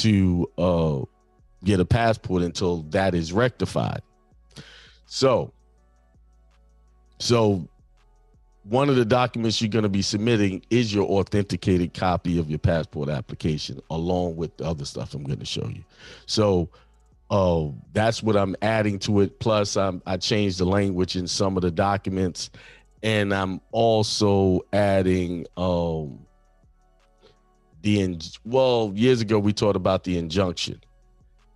to get a passport until that is rectified. So one of the documents you're going to be submitting is your authenticated copy of your passport application, along with the other stuff I'm going to show you. So that's what I'm adding to it. Plus, I changed the language in some of the documents, and I'm also adding years ago we talked about the injunction.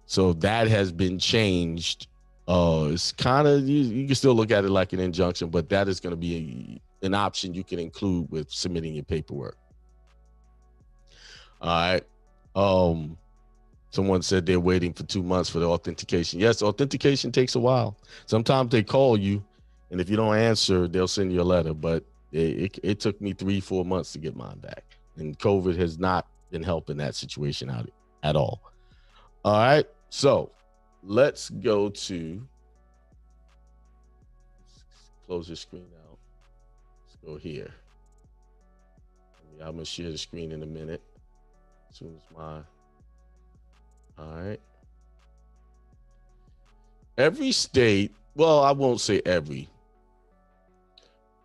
So that has been changed. It's kind of, you can still look at it like an injunction, but that is going to be an option you can include with submitting your paperwork. All right. Someone said they're waiting for 2 months for the authentication. Yes, authentication takes a while. Sometimes they call you, and if you don't answer, they'll send you a letter. But it took me 3-4 months to get mine back, and COVID has not been helping that situation out at all. All right, so let's go to close the screen out. Let's go here. I'm gonna share the screen in a minute. As soon as all right. Every state, well, I won't say every.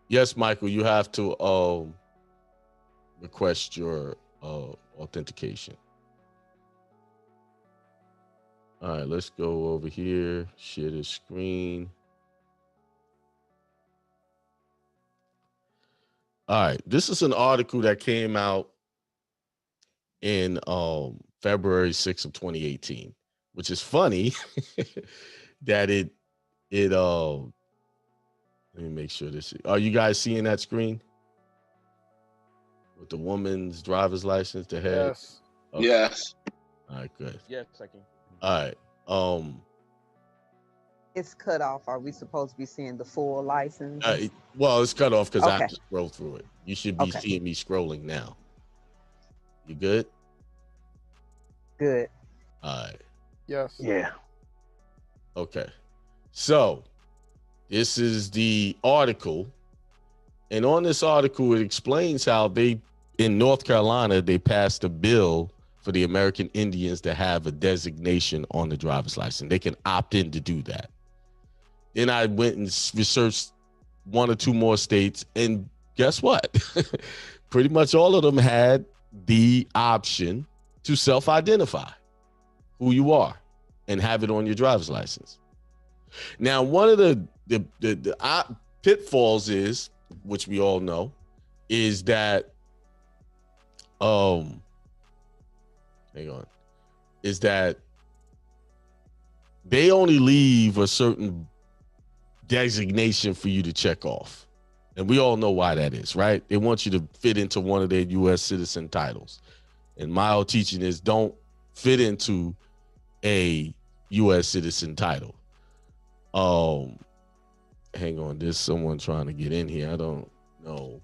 Yes, Michael, you have to request your authentication. All right, let's go over here, share the screen. All right, this is an article that came out in February 6th of 2018, which is funny that it let me make sure this, are you guys seeing that screen? With the woman's driver's license, the head? Yes. Okay. Yes. All right, good. Yes, I can. All right. It's cut off. Are we supposed to be seeing the full license? Well, it's cut off because I Okay. have to scroll through it. You should be seeing me scrolling now. You good? Good. All right. Yes. Yeah. Okay. So this is the article. And on this article, it explains how in North Carolina, they passed a bill for the American Indians to have a designation on the driver's license. They can opt in to do that. Then I went and researched 1 or 2 more states, and guess what? Pretty much all of them had the option to self-identify who you are and have it on your driver's license. Now, one of the pitfalls is, which we all know, is that is that they only leave a certain designation for you to check off. And we all know why that is, right? They want you to fit into one of their U.S. citizen titles. And my old teaching is don't fit into a U.S. citizen title. Hang on, there's someone trying to get in here. I don't know.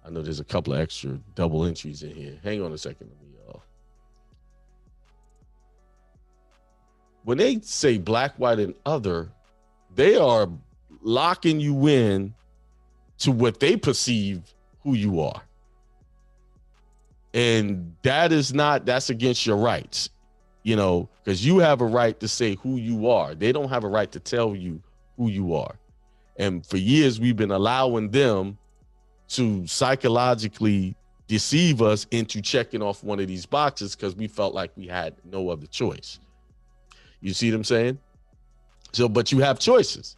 I know there's a couple of extra double entries in here. Hang on a second. When they say black, white, and other, they are locking you in to what they perceive who you are. And that's against your rights, because you have a right to say who you are. They don't have a right to tell you who you are. And for years, we've been allowing them to psychologically deceive us into checking off one of these boxes because we felt like we had no other choice. You see what I'm saying? So, but you have choices,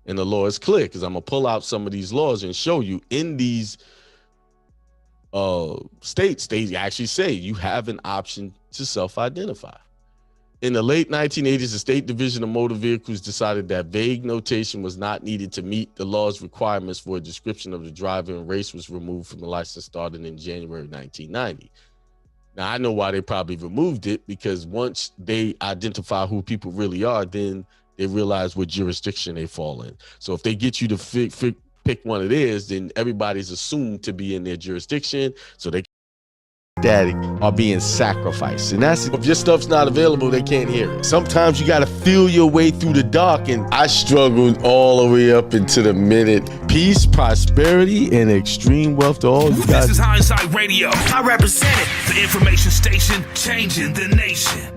and the law is clear, because I'm gonna pull out some of these laws and show you in these states, they actually say you have an option to self-identify. In the late 1980s, the State Division of Motor Vehicles decided that vague notation was not needed to meet the law's requirements for a description of the driver, and race was removed from the license starting in January 1990. Now, I know why they probably removed it, because once they identify who people really are, then they realize what jurisdiction they fall in. So if they get you to pick one of theirs, then everybody's assumed to be in their jurisdiction. So they static are being sacrificed. And that's, if your stuff's not available, they can't hear it. Sometimes you got to feel your way through the dark, and I struggled all the way up into the minute. Peace, prosperity, and extreme wealth to all you guys. This is Hindsight Radio. I represent it, the information station changing the nation.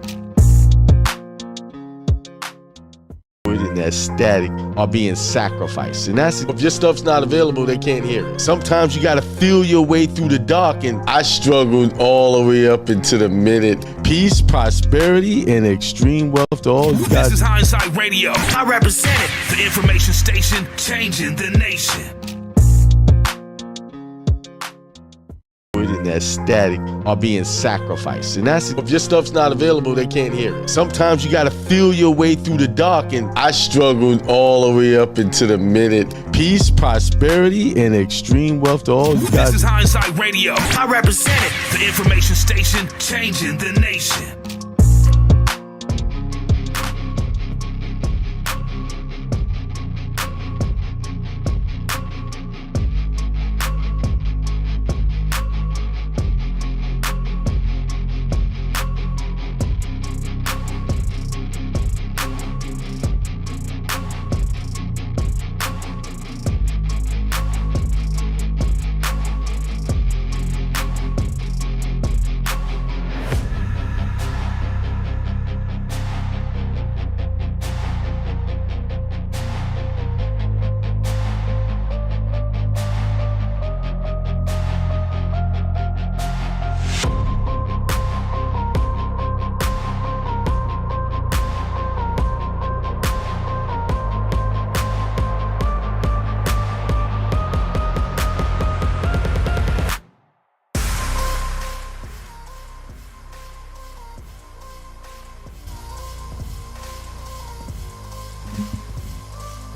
And that static are being sacrificed. And that's, if your stuff's not available, they can't hear it. Sometimes you got to feel your way through the dark, and I struggled all the way up into the minute. Peace, prosperity, and extreme wealth to all you guys. This is Hindsight Radio. I represent it, the information station changing the nation. And that static are being sacrificed. And that's, if your stuff's not available, they can't hear it. Sometimes you got to feel your way through the dark, and I struggled all the way up into the minute. Peace, prosperity, and extreme wealth to all you guys. This is Hindsight Radio. I represent it, the information station changing the nation.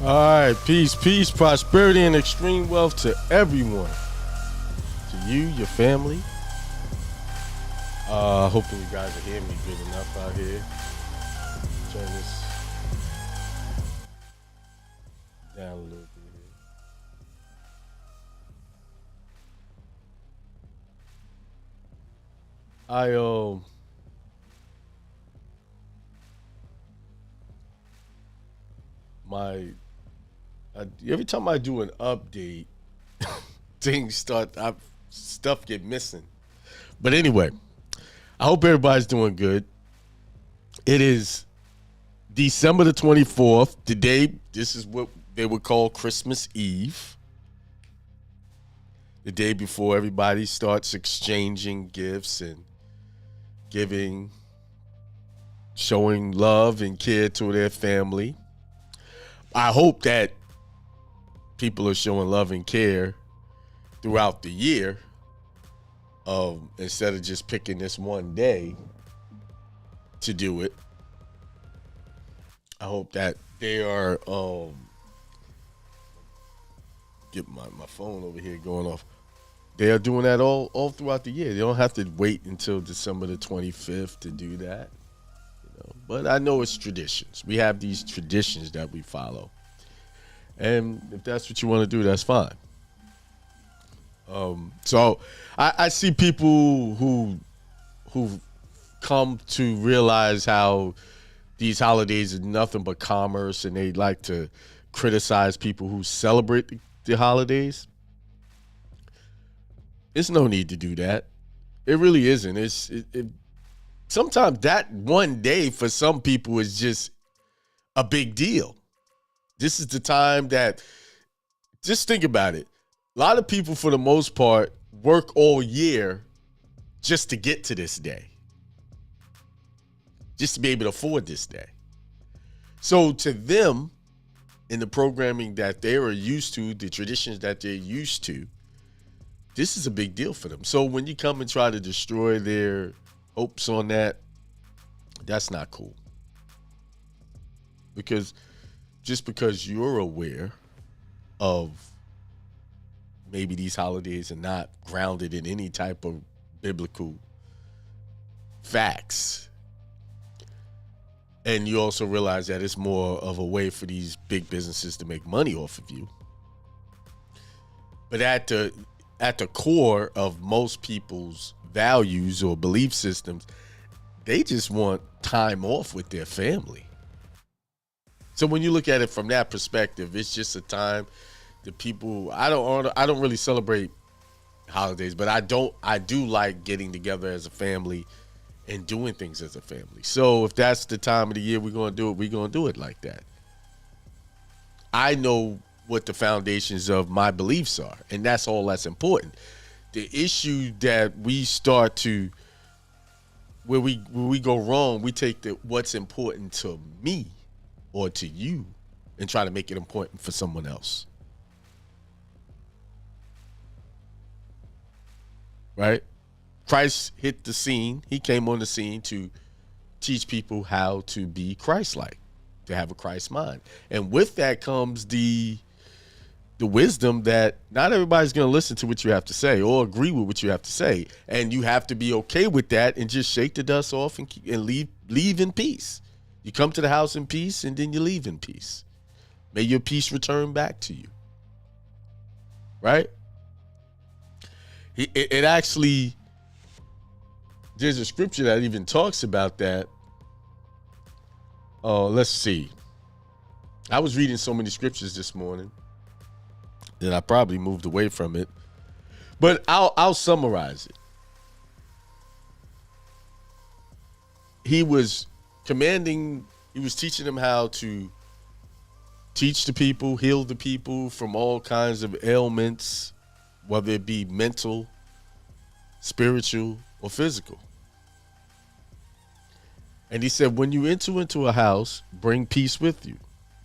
All right, peace, prosperity, and extreme wealth to everyone. To you, your family. Hoping you guys are hearing me good enough out here. Turn this down a little bit here. Every time I do an update, stuff get missing. But anyway, I hope everybody's doing good. It is December the 24th. Today, this is what they would call Christmas Eve. The day before everybody starts exchanging gifts and giving, showing love and care to their family. I hope that people are showing love and care throughout the year, instead of just picking this one day to do it. I hope that they are get my phone over here going off. They are doing that all throughout the year. They don't have to wait until December the 25th to do that. But I know it's traditions. We have these traditions that we follow. And if that's what you want to do, that's fine. So I see people who've come to realize how these holidays are nothing but commerce, and they like to criticize people who celebrate the holidays. There's no need to do that. It really isn't. Sometimes that one day for some people is just a big deal. This is the time that, just think about it. A lot of people, for the most part, work all year just to get to this day, just to be able to afford this day. So to them, in the programming that they are used to, the traditions that they're used to, this is a big deal for them. So when you come and try to destroy their hopes on that, that's not cool. Because just because you're aware of maybe these holidays are not grounded in any type of biblical facts, and you also realize that it's more of a way for these big businesses to make money off of you. But at the core of most people's values or belief systems. They just want time off with their family. So when you look at it from that perspective, it's just a time that people, I don't really celebrate holidays, but I do like getting together as a family and doing things as a family. So if that's the time of the year we're going to do it, we're going to do it like that. I know what the foundations of my beliefs are, and that's all that's important. The issue that we start to, where we go wrong, we take what's important to me or to you and try to make it important for someone else. Right? Christ hit the scene. He came on the scene to teach people how to be Christ-like, to have a Christ mind. And with that comes the wisdom that not everybody's going to listen to what you have to say or agree with what you have to say. And you have to be okay with that and just shake the dust off and leave in peace. You come to the house in peace and then you leave in peace. May your peace return back to you. Right? It actually, there's a scripture that even talks about that. Oh, let's see. I was reading so many scriptures this morning that I probably moved away from it. But I'll summarize it. He was teaching them how to teach the people, heal the people from all kinds of ailments, whether it be mental, spiritual, or physical. And he said, when you enter into a house, bring peace with you,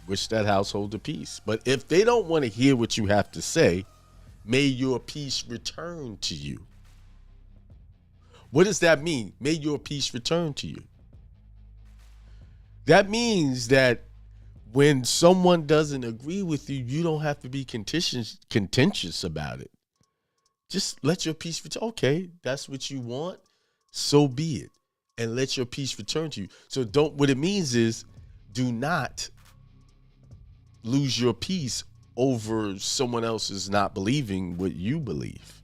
which that household of peace. But if they don't want to hear what you have to say, may your peace return to you. What does that mean? May your peace return to you. That means that when someone doesn't agree with you, you don't have to be contentious about it. Just let your peace return. Okay, that's what you want. So be it. And let your peace return to you. So what it means is do not lose your peace over someone else's not believing what you believe.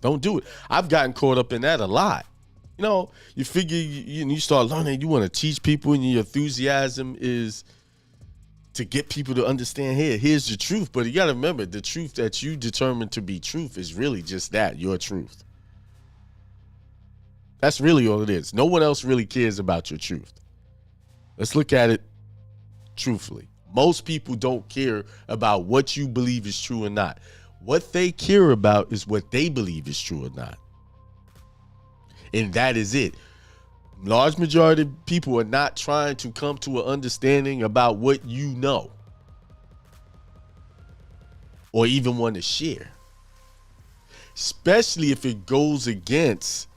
Don't do it. I've gotten caught up in that a lot. You know, you figure you start learning, you want to teach people, and your enthusiasm is to get people to understand, here's the truth. But you got to remember, the truth that you determine to be truth is really just that, your truth. That's really all it is. No one else really cares about your truth. Let's look at it truthfully. Most people don't care about what you believe is true or not. What they care about is what they believe is true or not. And that is it. Large majority of people are not trying to come to an understanding about what you know or even want to share, especially if it goes against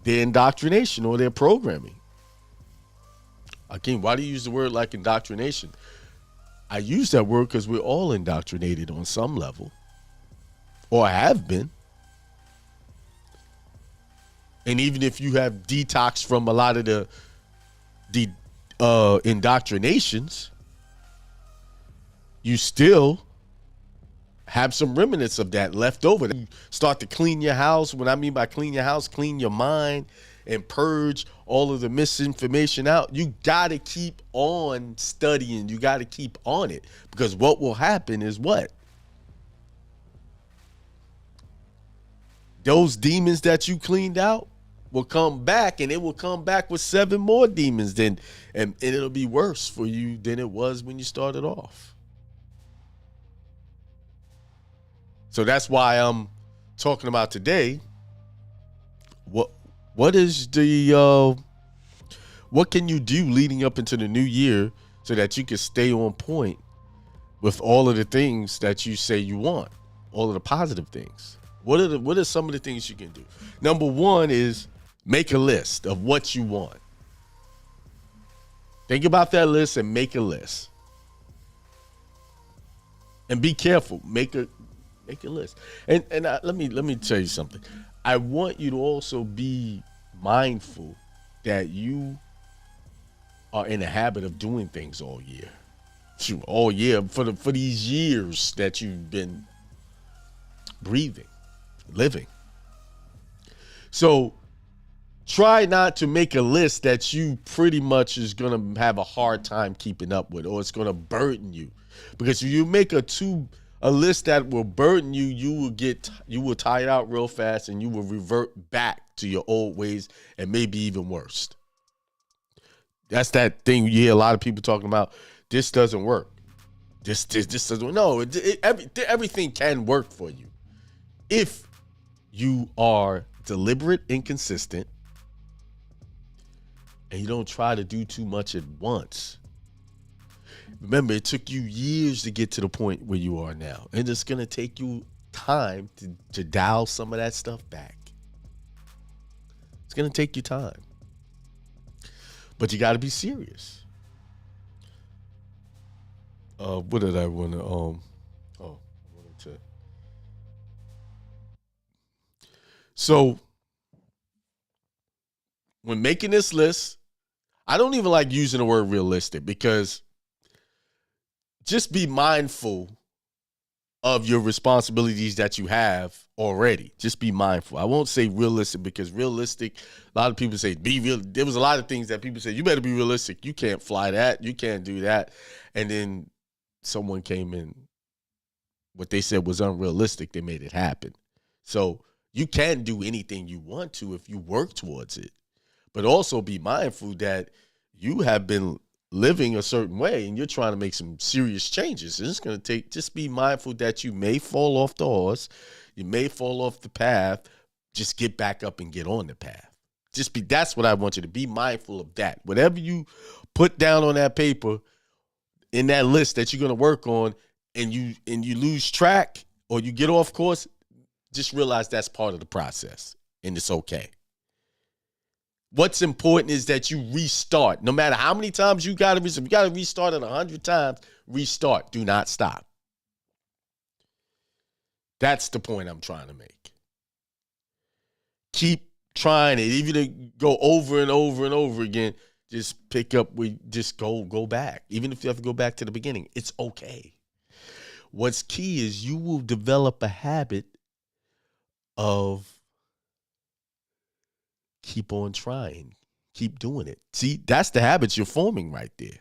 their indoctrination or their programming. Again, why do you use the word like indoctrination? I use that word because we're all indoctrinated on some level, or have been. And even if you have detox from a lot of the indoctrinations, you still have some remnants of that left over. You start to clean your house. What I mean by clean your house, clean your mind and purge all of the misinformation out. You got to keep on studying. You got to keep on it, because what will happen is what? Those demons that you cleaned out will come back, and it will come back with 7 more demons, and it'll be worse for you than it was when you started off. So that's why I'm talking about today. What is what can you do leading up into the new year so that you can stay on point with all of the things that you say you want, all of the positive things? What are some of the things you can do? Number one is make a list of what you want. Think about that list and make a list. And be careful. Make a list. And let me tell you something. I want you to also be mindful that you are in the habit of doing things all year. All year for these years that you've been breathing, living. So try not to make a list that you pretty much is going to have a hard time keeping up with, or it's going to burden you. Because if you make a list that will burden you, you will tire out real fast, and you will revert back to your old ways, and maybe even worse. That's that thing you hear a lot of people talking about. This doesn't work. This doesn't. No, everything can work for you if you are deliberate and consistent, and you don't try to do too much at once. Remember, it took you years to get to the point where you are now, and it's gonna take you time to dial some of that stuff back. It's gonna take you time, but you got to be serious. What did I want to? I wanted to. So when making this list, I don't even like using the word realistic, because just be mindful of your responsibilities that you have already. Just be mindful. I won't say realistic, because realistic, a lot of people say be real. There was a lot of things that people say, you better be realistic. You can't fly that. You can't do that. And then someone came in, what they said was unrealistic. They made it happen. So you can do anything you want to if you work towards it. But also be mindful that you have been living a certain way and you're trying to make some serious changes. And it's going to take, just be mindful that you may fall off the horse. You may fall off the path. Just get back up and get on the path. That's what I want you to be mindful of that. Whatever you put down on that paper, in that list that you're going to work on, and you lose track or you get off course, just realize that's part of the process, and it's okay. What's important is that you restart. No matter how many times you got to restart, if you got to restart it 100 times, restart. Do not stop. That's the point I'm trying to make. Keep trying it. Even to go over and over and over again, just pick up, just go back. Even if you have to go back to the beginning, it's okay. What's key is you will develop a habit of keep on trying, keep doing it. See, that's the habits you're forming right there.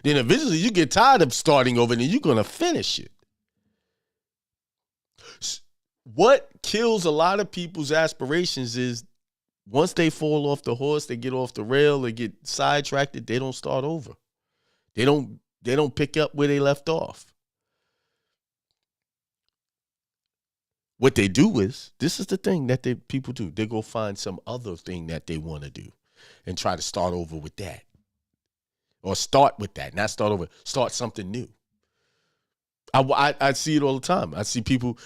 Then eventually you get tired of starting over and then you're going to finish it. What kills a lot of people's aspirations is once they fall off the horse, they get off the rail, they get sidetracked, they don't start over. They don't pick up where they left off. What they do is, this is the thing that people do. They go find some other thing that they want to do and try to start over with that. Or start with that, not start over, start something new. I see it all the time. I see people,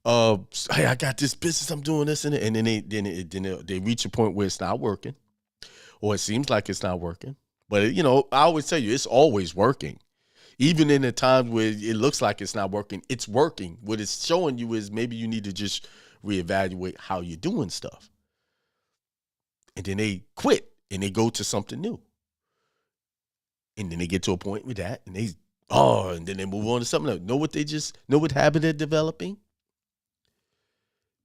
hey, I got this business, I'm doing this, and then they reach a point where it's not working, or it seems like it's not working. But I always tell you, it's always working. Even in the times where it looks like it's not working, it's working. What it's showing you is maybe you need to just reevaluate how you're doing stuff. And then they quit and they go to something new. And then they get to a point with that and and then they move on to something else. Know what habit they're developing?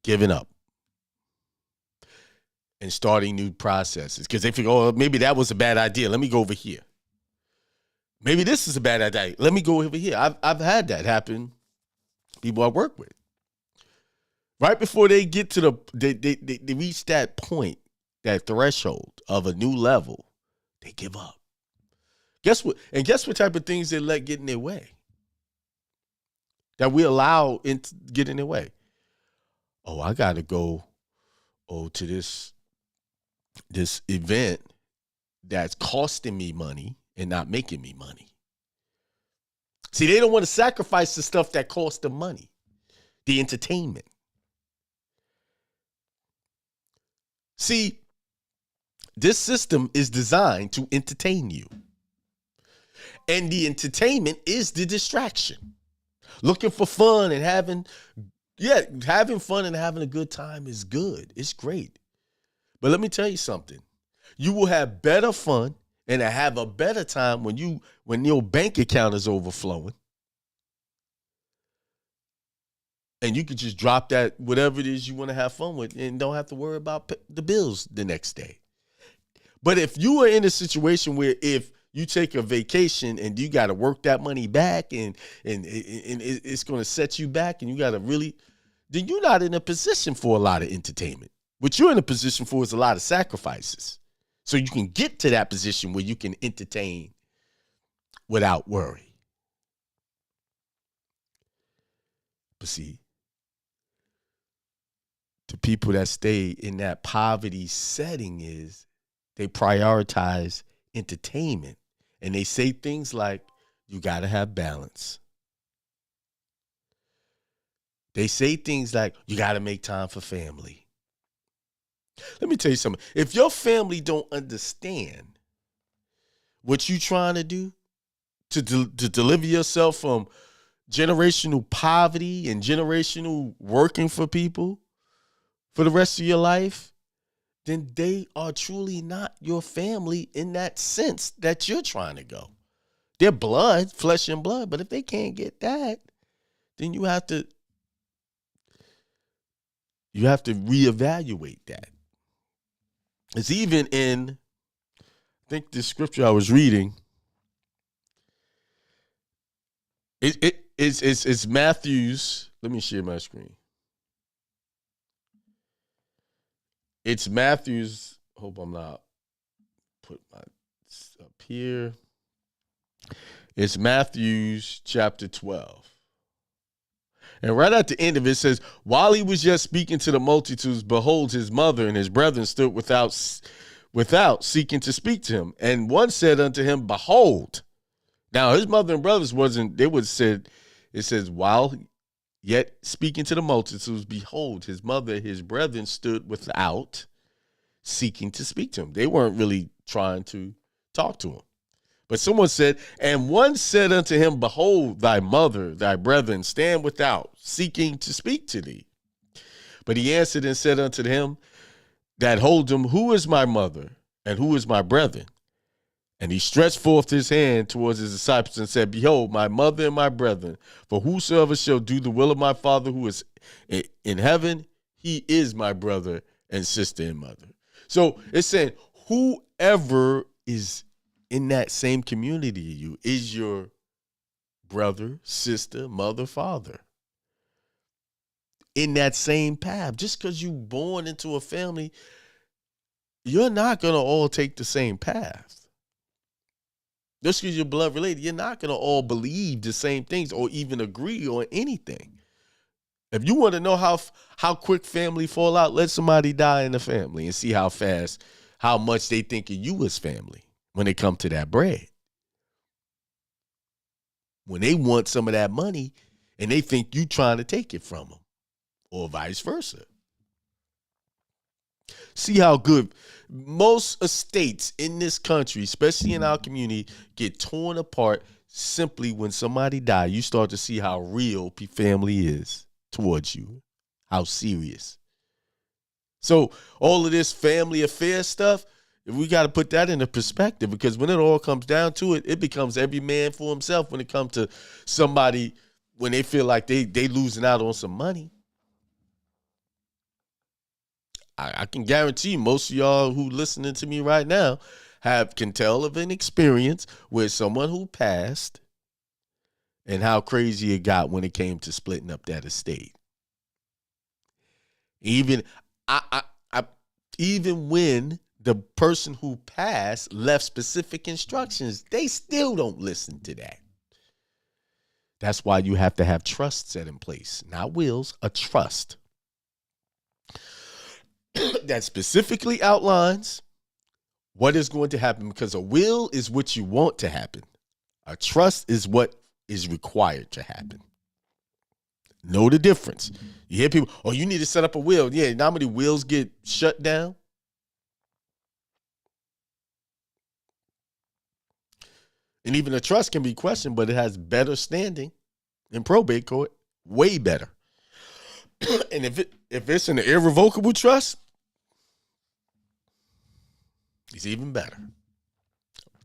Giving up. And starting new processes. Because they figure, oh, maybe that was a bad idea. Let me go over here. Maybe this is a bad idea. Let me go over here. I've had that happen. People I work with. Right before they get to they reach that point, that threshold of a new level, they give up. Guess what? And guess what type of things they let get in their way? That we allow get in their way. Oh, I got to go to this event that's costing me money and not making me money. See, they don't want to sacrifice the stuff that costs them money, the entertainment. See, this system is designed to entertain you. And the entertainment is the distraction. Looking for fun and having fun and having a good time is good. It's great. But let me tell you something. You will have better fun and have a better time when your bank account is overflowing And you could just drop that, whatever it is you want to have fun with, and don't have to worry about the bills the next day. But if you are in a situation where if you take a vacation and you got to work that money back and it's going to set you back and you got to really, then you're not in a position for a lot of entertainment. What you're in a position for is a lot of sacrifices. So you can get to that position where you can entertain without worry. But see, the people that stay in that poverty setting is they prioritize entertainment. And they say things like, you got to have balance. They say things like, you got to make time for family. Let me tell you something. If your family don't understand what you're trying to do to deliver yourself from generational poverty and generational working for people for the rest of your life, then they are truly not your family in that sense that you're trying to go. They're blood, flesh and blood, but if they can't get that, then you have to reevaluate that. It's even in, I think the scripture I was reading, it's Matthew's. Let me share my screen. It's Matthew's. Hope I'm not put my up here. It's Matthew's chapter 12. And right at the end of it says, while he was yet speaking to the multitudes, behold, his mother and his brethren stood without seeking to speak to him. And one said unto him, behold. Now his mother and brothers it says, while yet speaking to the multitudes, behold, his mother and his brethren stood without seeking to speak to him. They weren't really trying to talk to him. But someone said, and one said unto him, behold, thy mother, thy brethren stand without, seeking to speak to thee. But he answered and said unto him that hold him, who is my mother and who is my brethren? And he stretched forth his hand towards his disciples and said, behold, my mother and my brethren, for whosoever shall do the will of my Father who is in heaven, he is my brother and sister and mother. So it's saying whoever is in that same community you is your brother, sister, mother, father. In that same path. Just because you born into a family, you're not going to all take the same path. Just because you're blood related, you're not going to all believe the same things or even agree on anything. If you want to know how quick family fall out, let somebody die in the family and see how much they think of you as family when it comes to that bread. When they want some of that money and they think you trying to take it from them or vice versa. See how good most estates in this country, especially in our community, get torn apart simply when somebody dies. You start to see how real family is towards you, how serious. So all of this family affair stuff, we got to put that into perspective, because when it all comes down to it, it becomes every man for himself when it comes to somebody, when they feel like they losing out on some money. I can guarantee most of y'all who listening to me right now can tell of an experience with someone who passed and how crazy it got when it came to splitting up that estate. Even when the person who passed left specific instructions, they still don't listen to that. That's why you have to have trust set in place, not wills, a trust that specifically outlines what is going to happen, because a will is what you want to happen. A trust is what is required to happen. Know the difference. You hear people, oh, you need to set up a will. Yeah, how many wills get shut down? And even a trust can be questioned, but it has better standing in probate court, way better. And if it's an irrevocable trust, it's even better.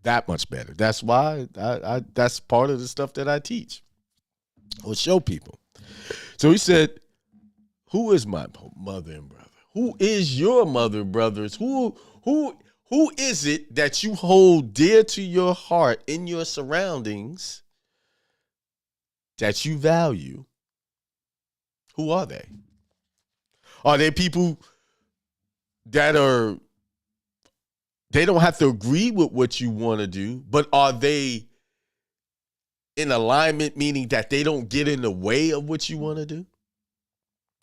That much better. That's why that's part of the stuff that I teach or show people. So he said, Who is my mother and brother? Who is your mother and brothers? Who is it that you hold dear to your heart in your surroundings that you value? Who are they? Are they people that they don't have to agree with what you want to do, but are they in alignment, meaning that they don't get in the way of what you want to do?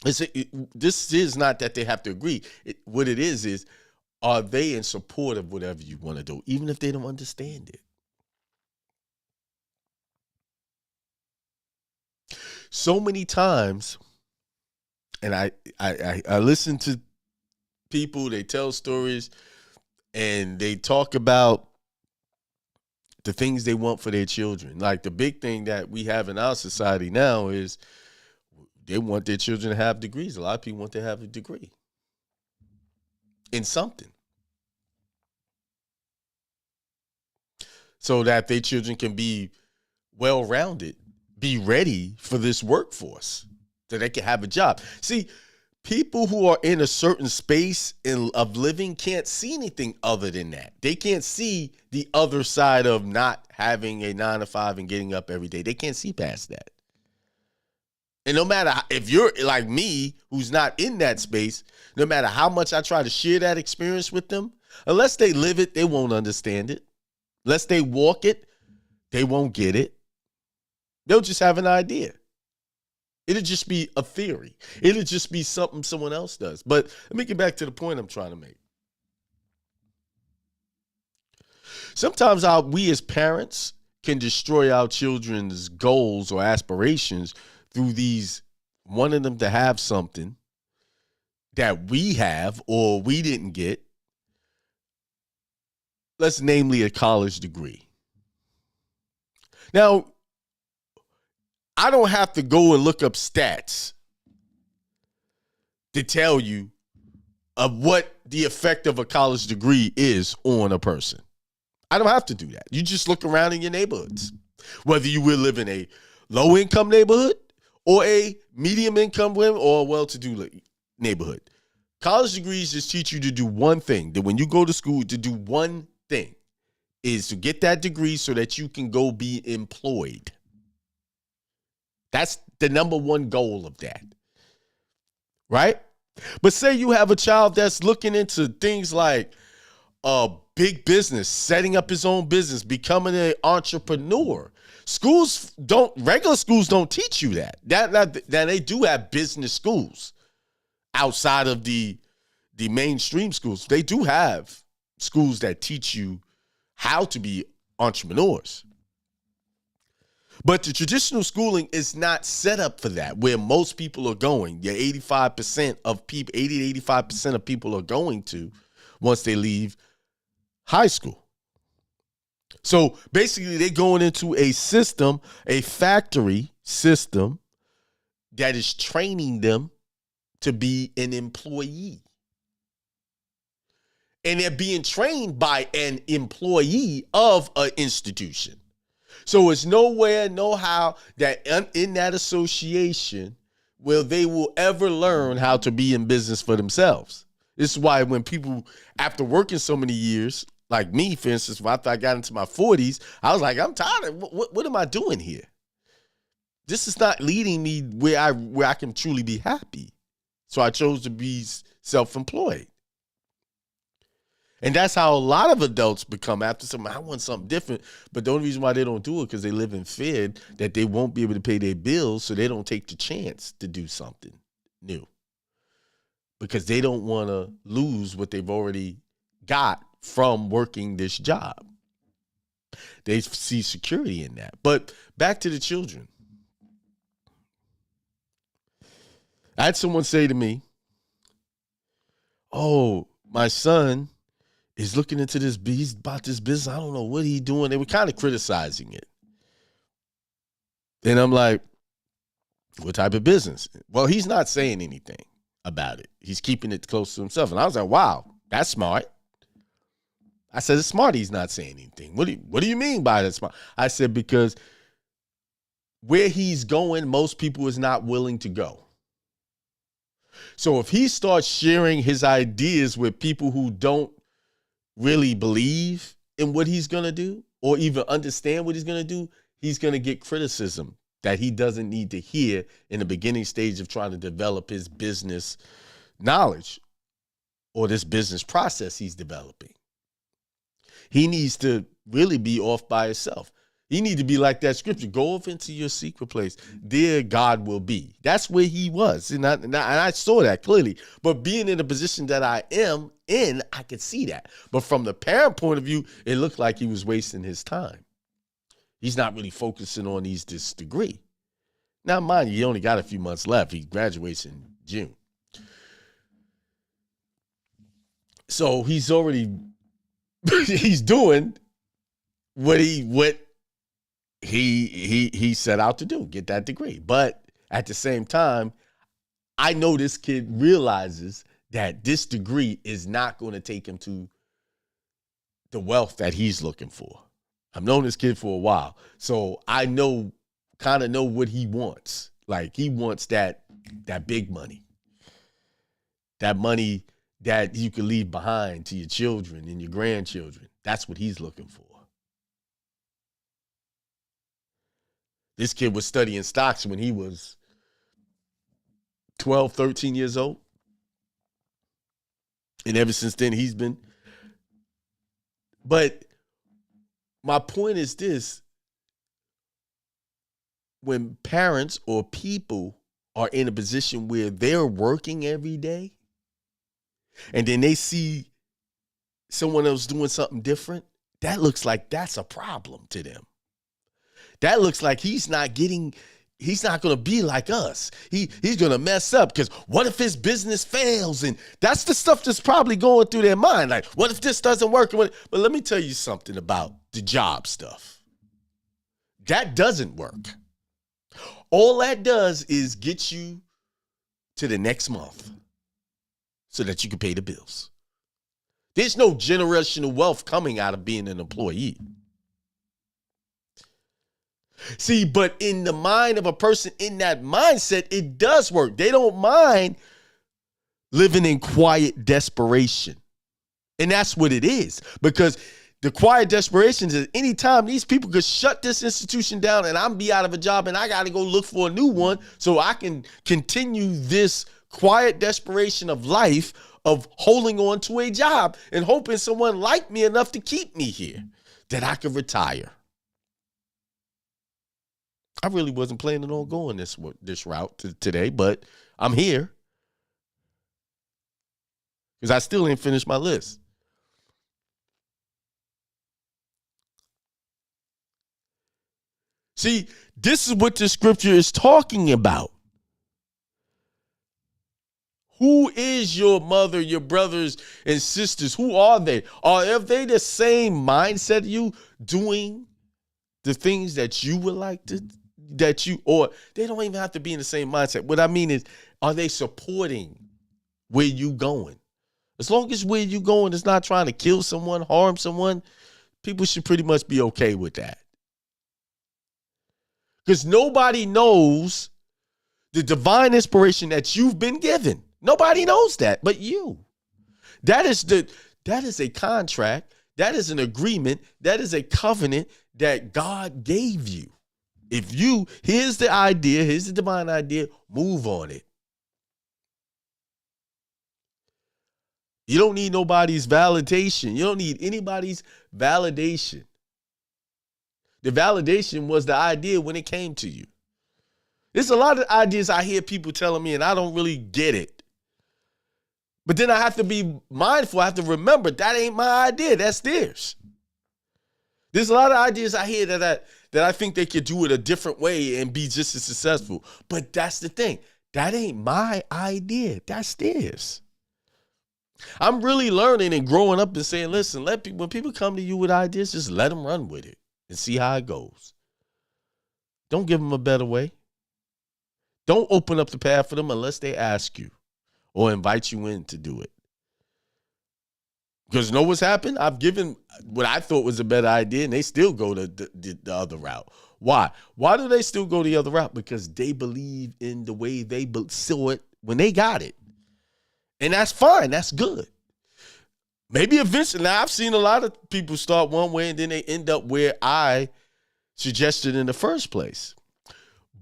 This is not that they have to agree. What it is are they in support of whatever you want to do, even if they don't understand it? So many times, and I listen to people, they tell stories, and they talk about the things they want for their children. Like the big thing that we have in our society now is they want their children to have degrees. A lot of people want to have a degree in something so that their children can be well-rounded, be ready for this workforce, so they can have a job. See, people who are in a certain space of living can't see anything other than that. They can't see the other side of not having a 9 to 5 and getting up every day. They can't see past that. And no matter if you're like me, who's not in that space, no matter how much I try to share that experience with them, unless they live it, they won't understand it. Unless they walk it, they won't get it. They'll just have an idea. It'll just be a theory. It'll just be something someone else does. But let me get back to the point I'm trying to make. Sometimes we as parents can destroy our children's goals or aspirations through these wanting them to have something that we have or we didn't get. Let's namely a college degree. Now, I don't have to go and look up stats to tell you of what the effect of a college degree is on a person. I don't have to do that. You just look around in your neighborhoods, whether you will live in a low-income neighborhood or a medium-income or a well-to-do neighborhood. College degrees just teach you to do one thing, that when you go to school, to do one thing, is to get that degree so that you can go be employed. That's the number one goal of that, right? But say you have a child that's looking into things like a big business, setting up his own business, becoming an entrepreneur. Regular schools don't teach you that. That they do have business schools outside of the mainstream schools. They do have schools that teach you how to be entrepreneurs. But the traditional schooling is not set up for that, where most people are going. 85% of people, 80 to 85% of people are going to once they leave high school. So basically, they're going into a system, a factory system that is training them to be an employee. And they're being trained by an employee of an institution. So it's nowhere, no how that in that association they will ever learn how to be in business for themselves. This is why when people, after working so many years, like me, for instance, after I got into my 40s, I was like, I'm tired of what am I doing here? This is not leading me where I can truly be happy. So I chose to be self-employed. And that's how a lot of adults become after something. I want something different. But the only reason why they don't do it because they live in fear that they won't be able to pay their bills, so they don't take the chance to do something new. Because they don't want to lose what they've already got from working this job. They see security in that. But back to the children. I had someone say to me, oh, my son is looking into this, he's about this business. I don't know what he's doing. They were kind of criticizing it. And I'm like, what type of business? Well, he's not saying anything about it. He's keeping it close to himself. And I was like, wow, that's smart. I said, it's smart he's not saying anything. What do you mean by that smart? I said, because where he's going, most people is not willing to go. So if he starts sharing his ideas with people who don't really believe in what he's going to do or even understand what he's going to do, he's going to get criticism that he doesn't need to hear in the beginning stage of trying to develop his business knowledge or this business process he's developing. He needs to really be off by himself. He need to be like that scripture. Go off into your secret place. There God will be. That's where he was. And I saw that clearly. But being in the position that I am in, I could see that. But from the parent point of view, it looked like he was wasting his time. He's not really focusing on this degree. Now, mind you, he only got a few months left. He graduates in June. So he's already, he's doing what he set out to do, get that degree. But at the same time, I know this kid realizes that this degree is not going to take him to the wealth that he's looking for. I've known this kid for a while, so I kind of know what he wants. Like, he wants that big money, that money that you can leave behind to your children and your grandchildren. That's what he's looking for. This kid was studying stocks when he was 12, 13 years old. And ever since then, he's been. But my point is this. When parents or people are in a position where they're working every day, and then they see someone else doing something different, that looks like that's a problem to them. That looks like he's not going to be like us. He's going to mess up because what if his business fails? And that's the stuff that's probably going through their mind. Like, what if this doesn't work? But let me tell you something about the job stuff. That doesn't work. All that does is get you to the next month so that you can pay the bills. There's no generational wealth coming out of being an employee. See, but in the mind of a person in that mindset, it does work. They don't mind living in quiet desperation. And that's what it is. Because the quiet desperation is anytime these people could shut this institution down and I'm be out of a job and I got to go look for a new one so I can continue this quiet desperation of life of holding on to a job and hoping someone liked me enough to keep me here, that I could retire. I really wasn't planning on going this route today, but I'm here because I still ain't finished my list. See, this is what the scripture is talking about. Who is your mother, your brothers and sisters? Who are they? Are they the same mindset you doing the things that you would like to, or they don't even have to be in the same mindset. What I mean is, are they supporting where you going? As long as where you going is not trying to kill someone, harm someone, people should pretty much be okay with that. Because nobody knows the divine inspiration that you've been given. Nobody knows that but you. That is a contract. That is an agreement. That is a covenant that God gave you. Here's the idea, here's the divine idea, move on it. You don't need nobody's validation. You don't need anybody's validation. The validation was the idea when it came to you. There's a lot of ideas I hear people telling me and I don't really get it. But then I have to be mindful. I have to remember that ain't my idea. That's theirs. There's a lot of ideas I hear that I think they could do it a different way and be just as successful. But that's the thing. That ain't my idea. That's theirs. I'm really learning and growing up and saying, listen, when people come to you with ideas, just let them run with it and see how it goes. Don't give them a better way. Don't open up the path for them unless they ask you or invite you in to do it. Because you know what's happened? I've given what I thought was a better idea, and they still go to the other route. Why? Why do they still go the other route? Because they believe in the way they saw it when they got it. And that's fine. That's good. Maybe eventually, now I've seen a lot of people start one way and then they end up where I suggested in the first place.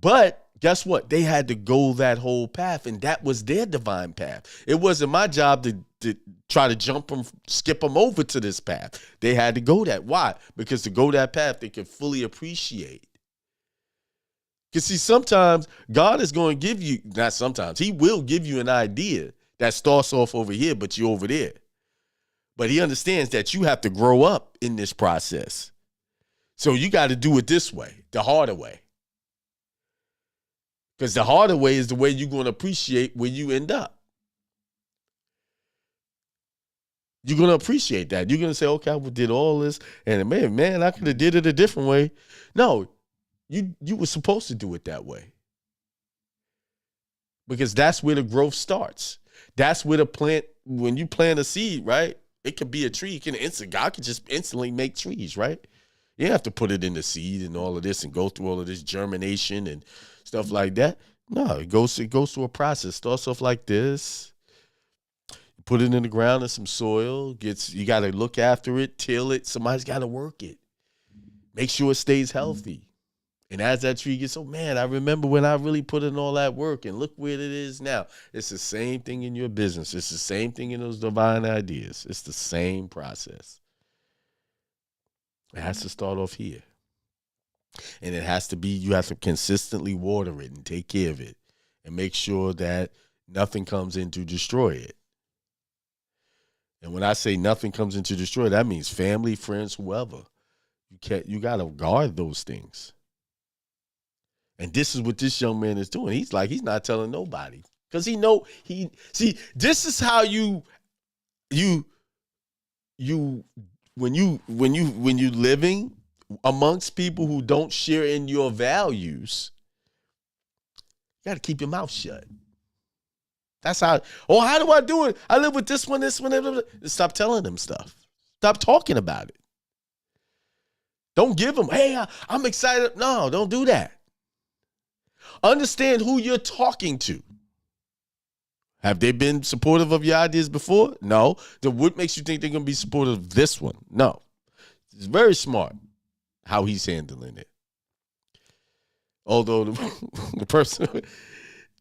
But guess what? They had to go that whole path, and that was their divine path. It wasn't my job to try to skip them over to this path. They had to go that. Why? Because to go that path, they could fully appreciate. Because see, sometimes God is going to give you, not sometimes, he will give you an idea that starts off over here, but you're over there. But he understands that you have to grow up in this process. So you got to do it this way, the harder way. Because the harder way is the way you're going to appreciate where you end up. You're going to appreciate that. You're going to say, okay, I did all this, and man, I could have did it a different way. No, you were supposed to do it that way. Because that's where the growth starts. That's where the plant, when you plant a seed, right? It could be a tree. God can just instantly make trees, right? You don't have to put it in the seed and all of this and go through all of this germination and stuff like that. No, it goes through a process. Starts off like this. Put it in the ground in some soil. You got to look after it, till it. Somebody's got to work it. Make sure it stays healthy. And as that tree gets, oh man, I remember when I really put in all that work, and look where it is now. It's the same thing in your business. It's the same thing in those divine ideas. It's the same process. It has to start off here. And it has to be, you have to consistently water it and take care of it and make sure that nothing comes in to destroy it. And when I say nothing comes in to destroy it, that means family, friends, whoever. You got to guard those things. And this is what this young man is doing. He's not telling nobody. Because this is how when you living amongst people who don't share in your values, you got to keep your mouth shut. That's how do I do it? I live with this one. Stop telling them stuff. Stop talking about it. Don't give them, hey, I'm excited. No, don't do that. Understand who you're talking to. Have they been supportive of your ideas before? No. Then what makes you think they're going to be supportive of this one? No. It's very smart how he's handling it. Although the person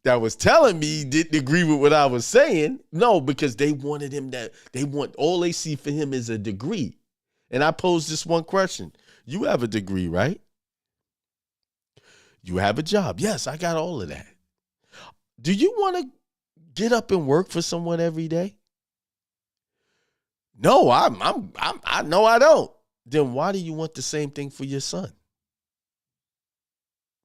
that was telling me didn't agree with what I was saying. No, because they wanted him all they see for him is a degree. And I posed this one question. You have a degree, right? You have a job. Yes, I got all of that. Do you want to get up and work for someone every day? No, I know I don't. Then why do you want the same thing for your son?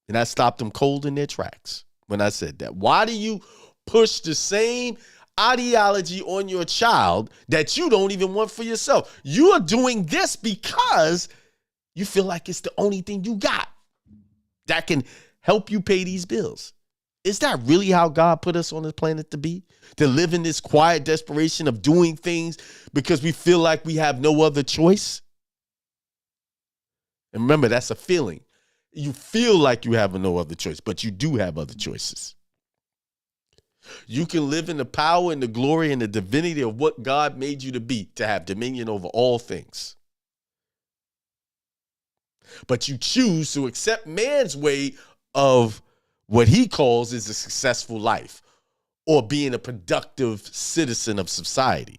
And I stopped them cold in their tracks when I said that. Why do you push the same ideology on your child that you don't even want for yourself? You are doing this because you feel like it's the only thing you got that can help you pay these bills. Is that really how God put us on this planet to be? To live in this quiet desperation of doing things because we feel like we have no other choice? And remember, that's a feeling. You feel like you have no other choice, but you do have other choices. You can live in the power and the glory and the divinity of what God made you to be, to have dominion over all things. But you choose to accept man's way of what he calls is a successful life or being a productive citizen of society.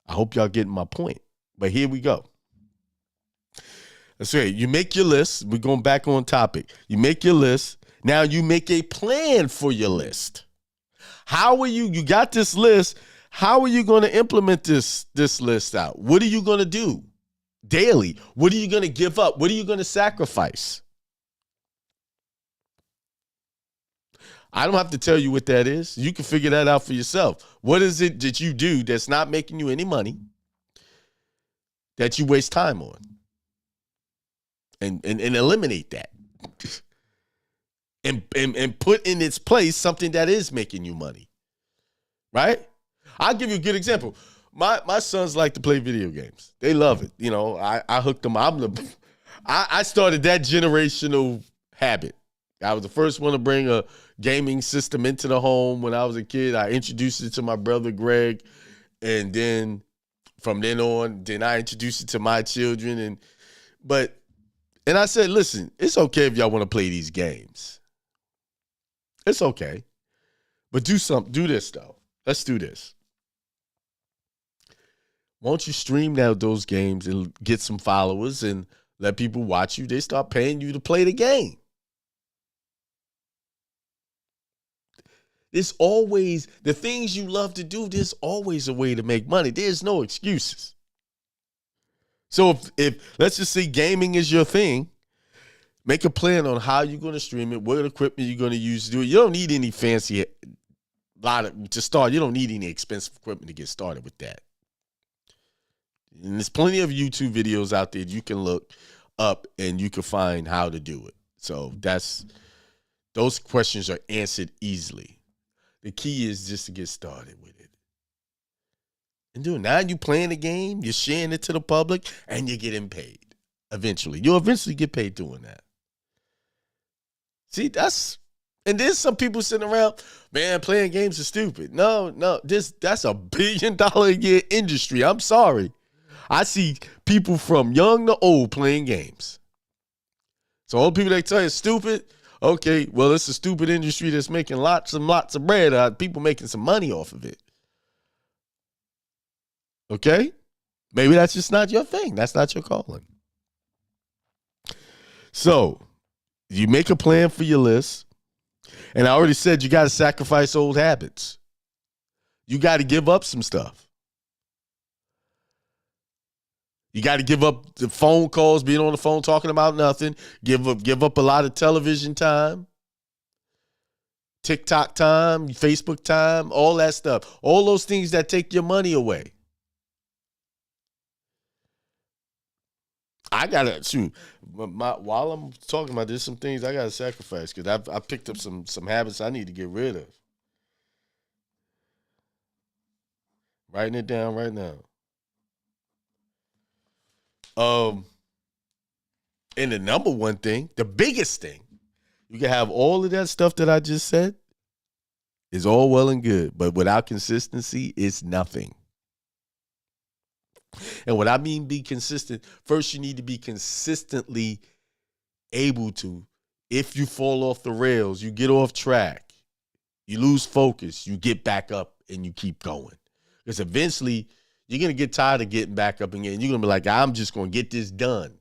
I hope y'all getting my point. But here we go. That's right. You make your list. We're going back on topic. You make your list. Now you make a plan for your list. How are you got this list. How are you going to implement this list out? What are you going to do daily? What are you going to give up? What are you going to sacrifice? I don't have to tell you what that is. You can figure that out for yourself. What is it that you do that's not making you any money that you waste time on? And eliminate that. And put in its place something that is making you money. Right? I'll give you a good example. My sons like to play video games. They love it. You know, I hooked them. I started that generational habit. I was the first one to bring a gaming system into the home when I was a kid. I introduced it to my brother Greg, and then from then on, then I introduced it to my children. And I said, listen, it's okay if y'all want to play these games. It's okay. But do this though. Let's do this. Won't you stream those games and get some followers and let people watch you? They start paying you to play the game. There's always the things you love to do. There's always a way to make money. There's no excuses. So if let's just say gaming is your thing, make a plan on how you're going to stream it, what equipment you're going to use to do it. You don't need any fancy to start. You don't need any expensive equipment to get started with that. And there's plenty of YouTube videos out there you can look up and you can find how to do it. So those questions are answered easily. The key is just to get started with it. And do it. Now you're playing the game, you're sharing it to the public, and you're getting paid. Eventually. You'll eventually get paid doing that. See, and there's some people sitting around, man, playing games is stupid. No, that's a $1 billion a year industry. I'm sorry. I see people from young to old playing games. So all the people that tell you it's stupid, okay, well, it's a stupid industry that's making lots and lots of bread. People making some money off of it. Okay? Maybe that's just not your thing. That's not your calling. So, you make a plan for your list. And I already said you got to sacrifice old habits. You got to give up some stuff. You got to give up the phone calls, being on the phone talking about nothing. Give up a lot of television time, TikTok time, Facebook time, all that stuff. All those things that take your money away. I got to, shoot, while I'm talking about this, some things I got to sacrifice because I picked up some habits I need to get rid of. Writing it down right now. And the number one thing, the biggest thing, you can have all of that stuff that I just said, is all well and good, but without consistency, it's nothing. And what I mean be consistent, first you need to be consistently able to, if you fall off the rails, you get off track, you lose focus, you get back up and you keep going. Because eventually you're going to get tired of getting back up again. You're going to be like, I'm just going to get this done.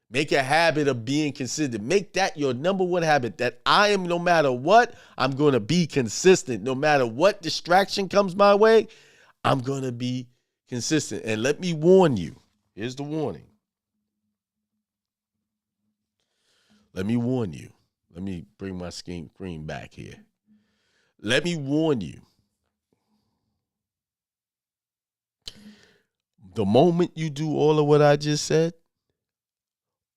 Make a habit of being consistent. Make that your number one habit, that I am, no matter what, I'm going to be consistent. No matter what distraction comes my way, I'm going to be consistent. And let me warn you. Here's the warning. Let me warn you. Let me bring my screen back here. Let me warn you. The moment you do all of what I just said,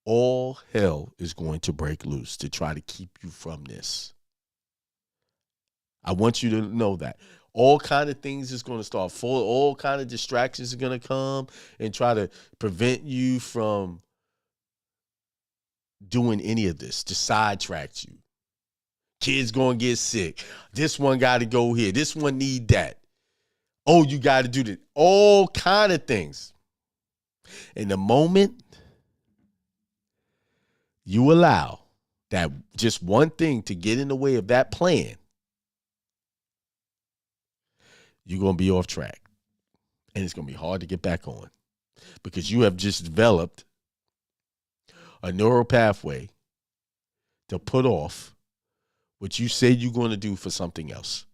all hell is going to break loose to try to keep you from this. I want you to know that. All kind of things is going to start falling. All kind of distractions are going to come and try to prevent you from doing any of this, to sidetrack you. Kids going to get sick. This one got to go here. This one need that. Oh, you got to do that. All kind of things. And the moment you allow that just one thing to get in the way of that plan, you're going to be off track. And it's going to be hard to get back on because you have just developed a neural pathway to put off what you say you're going to do for something else.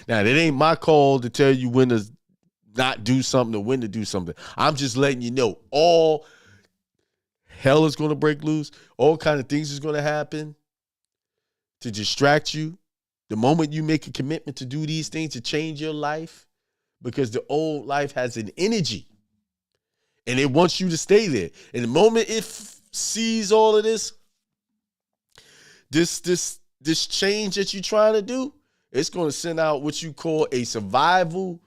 Now, that ain't my call to tell you when to not do something or when to do something. I'm just letting you know all hell is going to break loose. All kind of things is going to happen to distract you. The moment you make a commitment to do these things to change your life, because the old life has an energy and it wants you to stay there. And the moment it sees all of this change that you're trying to do, it's going to send out what you call a survival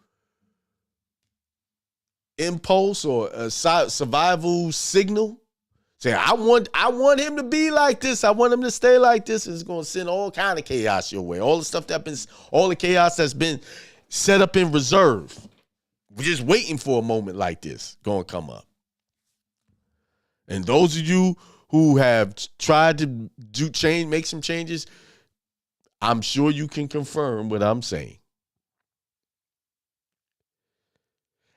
impulse or a survival signal Say, I want him to be like this. I want him to stay like this. It's going to send all kind of chaos your way. All the chaos that's been set up in reserve. We're just waiting for a moment like this going to come up. And those of you who have tried to make some changes, I'm sure you can confirm what I'm saying.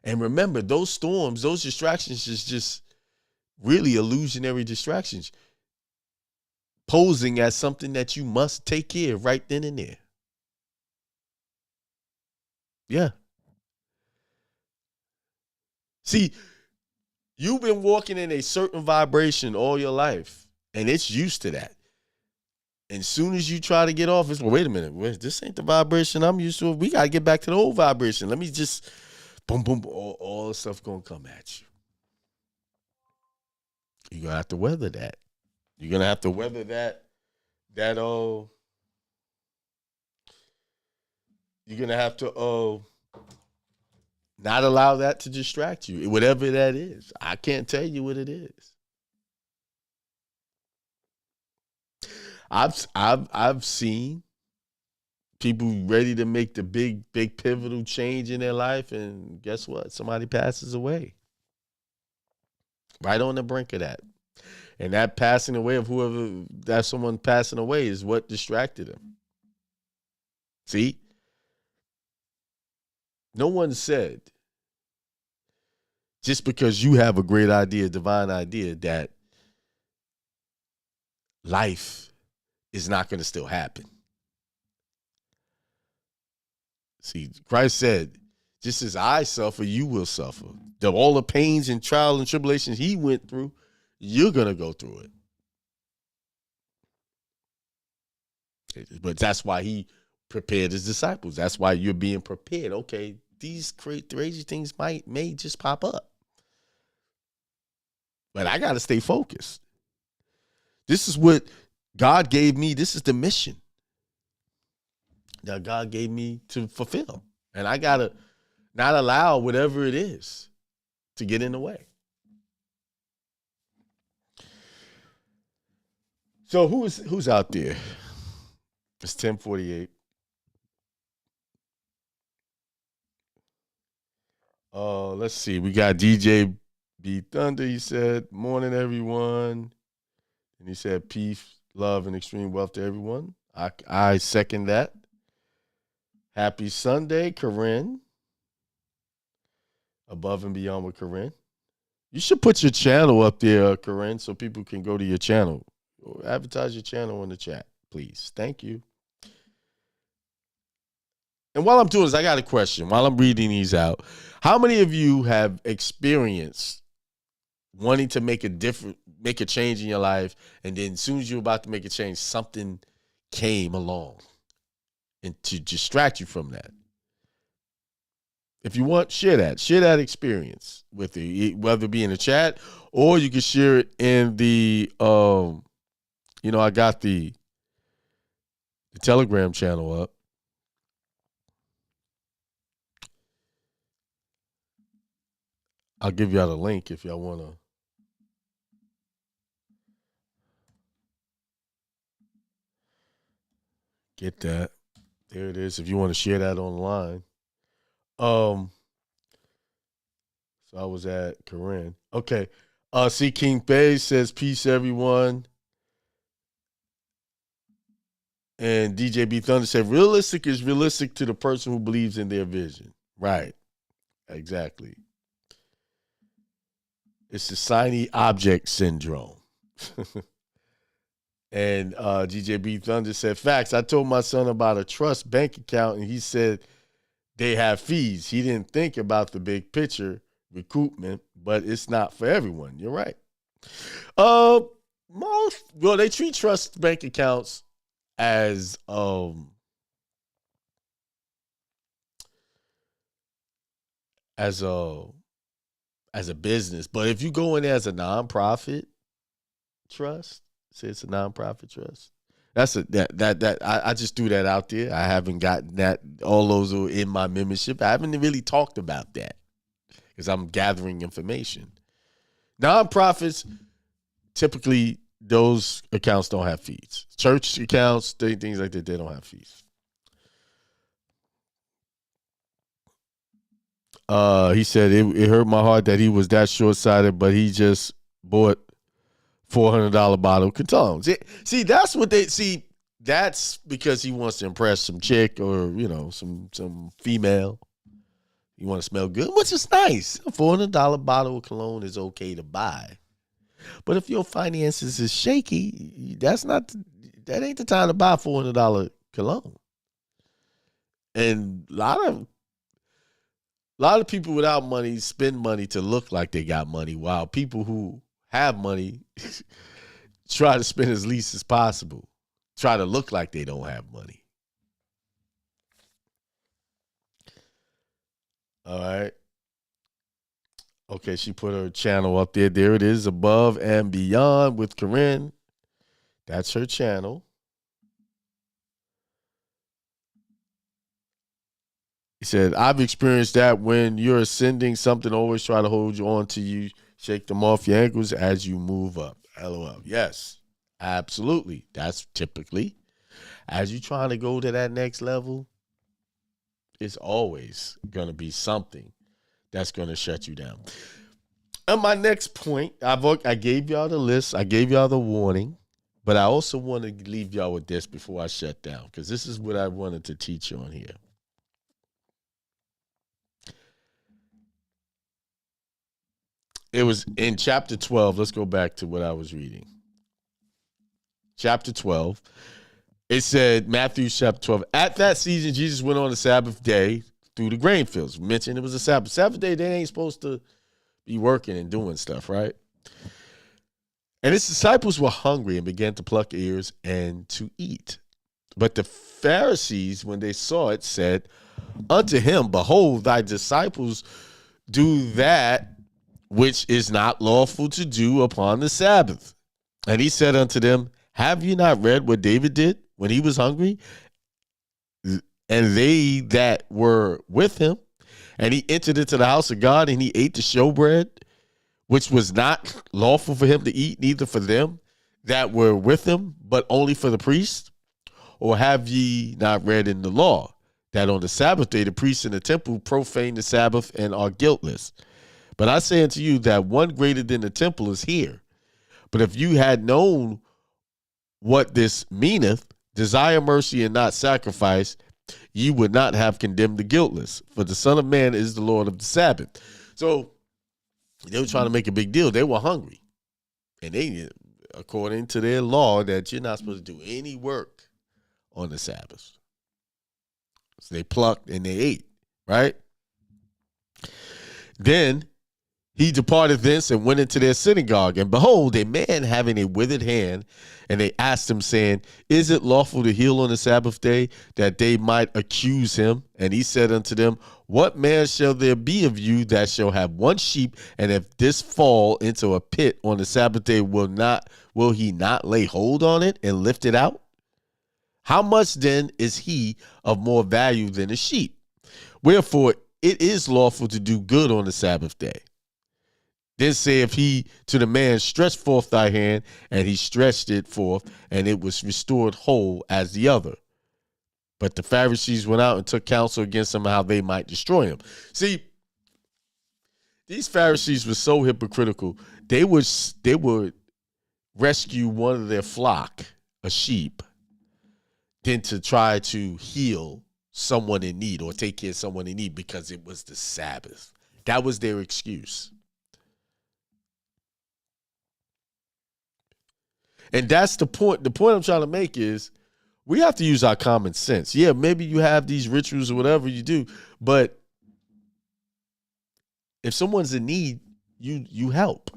And remember, those storms, those distractions is just really illusionary distractions, posing as something that you must take care of right then and there. Yeah. See, you've been walking in a certain vibration all your life, and it's used to that. And as soon as you try to get off, it's, well, wait a minute, this ain't the vibration I'm used to. We got to get back to the old vibration. Let me just, boom, boom, all the stuff going to come at you. You're going to have to weather that. You're going to have to weather that, you're going to have to, not allow that to distract you, whatever that is. I can't tell you what it is. I've seen people ready to make the big pivotal change in their life, and guess what? Somebody passes away. Right on the brink of that. And that passing away of whoever, that someone passing away is what distracted them. See? No one said, just because you have a great idea, divine idea, that life is not going to still happen. See, Christ said, just as I suffer, you will suffer. All the pains and trials and tribulations he went through, you're going to go through it. But that's why he prepared his disciples. That's why you're being prepared. Okay, these crazy things may just pop up. But I got to stay focused. This is what God gave me. This is the mission that God gave me to fulfill. And I got to not allow whatever it is to get in the way. So who's out there? It's 10:48. Let's see. We got DJ B Thunder. He said, "Morning, everyone." And he said, "Peace, love, and extreme wealth to everyone." I second that. Happy Sunday, Corinne. Above and Beyond with Corinne. You should put your channel up there, Corinne, so people can go to your channel. Advertise your channel in the chat, please. Thank you. And while I'm doing this, I got a question. While I'm reading these out, how many of you have experienced wanting to make a change in your life, and then as soon as you're about to make a change, something came along and to distract you from that? If you want, share that experience with you, whether it be in the chat or you can share it in the, I got the Telegram channel up. I'll give y'all the link if y'all want to. Get that. There it is. If you want to share that online. So I was at Corinne. Okay. C. King Bay says, "Peace, everyone." And DJ B Thunder said, "Realistic is realistic to the person who believes in their vision." Right. Exactly. It's the shiny object syndrome. And DJ B Thunder said, "Facts. I told my son about a trust bank account, and he said they have fees. He didn't think about the big picture, recoupment, but it's not for everyone." You're right. They treat trust bank accounts as a business, but if you go in there as a nonprofit trust, say it's a nonprofit trust. I just threw that out there. I haven't gotten that. All those are in my membership. I haven't really talked about that because I'm gathering information. Nonprofits typically those accounts don't have fees. Church accounts, things like that, they don't have fees. He said it hurt my heart that he was that short-sighted, but he just bought $400 bottle of cologne. See, that's what they see. That's because he wants to impress some chick or, you know, some female. You want to smell good, which is nice. A $400 bottle of cologne is okay to buy. But if your finances is shaky, that ain't the time to buy $400 cologne. And a lot of people without money spend money to look like they got money, while people who have money try to spend as least as possible. Try to look like they don't have money. All right. Okay, she put her channel up there. There it is, Above and Beyond with Corinne. That's her channel. He said, I've experienced that when you're ascending, something always try to hold you on to you, shake them off your ankles as you move up. LOL. Yes, absolutely. That's typically, as you're trying to go to that next level, it's always going to be something that's going to shut you down. And my next point, I gave y'all the list. I gave y'all the warning. But I also want to leave y'all with this before I shut down, because this is what I wanted to teach you on here. It was in chapter 12. Let's go back to what I was reading. Chapter 12. It said, Matthew chapter 12. At that season, Jesus went on the Sabbath day through the grain fields. We mentioned it was a Sabbath. Sabbath day, they ain't supposed to be working and doing stuff, right? And his disciples were hungry and began to pluck ears and to eat. But the Pharisees, when they saw it, said unto him, Behold, thy disciples do that which is not lawful to do upon the Sabbath. And he said unto them, Have you not read what David did when he was hungry? And they that were with him, and he entered into the house of God, and he ate the showbread, which was not lawful for him to eat, neither for them that were with him, but only for the priests? Or have ye not read in the law that on the Sabbath day the priests in the temple profane the Sabbath and are guiltless? But I say unto you that one greater than the temple is here. But if you had known what this meaneth, desire mercy and not sacrifice, ye would not have condemned the guiltless. For the Son of Man is the Lord of the Sabbath. So they were trying to make a big deal. They were hungry. And they, according to their law, that you're not supposed to do any work on the Sabbath. So they plucked and they ate, right? Then he departed thence and went into their synagogue. And behold, a man having a withered hand, and they asked him, saying, Is it lawful to heal on the Sabbath day, that they might accuse him? And he said unto them, What man shall there be of you that shall have one sheep, and if this fall into a pit on the Sabbath day, will he not lay hold on it and lift it out? How much then is he of more value than a sheep? Wherefore it is lawful to do good on the Sabbath day. Then saith he to the man, Stretch forth thy hand, and he stretched it forth, and it was restored whole as the other. But the Pharisees went out and took counsel against him how they might destroy him. See, these Pharisees were so hypocritical. They would rescue one of their flock, a sheep, than to try to heal someone in need or take care of someone in need because it was the Sabbath. That was their excuse. And that's the point. The point I'm trying to make is we have to use our common sense. Yeah, maybe you have these rituals or whatever you do, but if someone's in need, you help.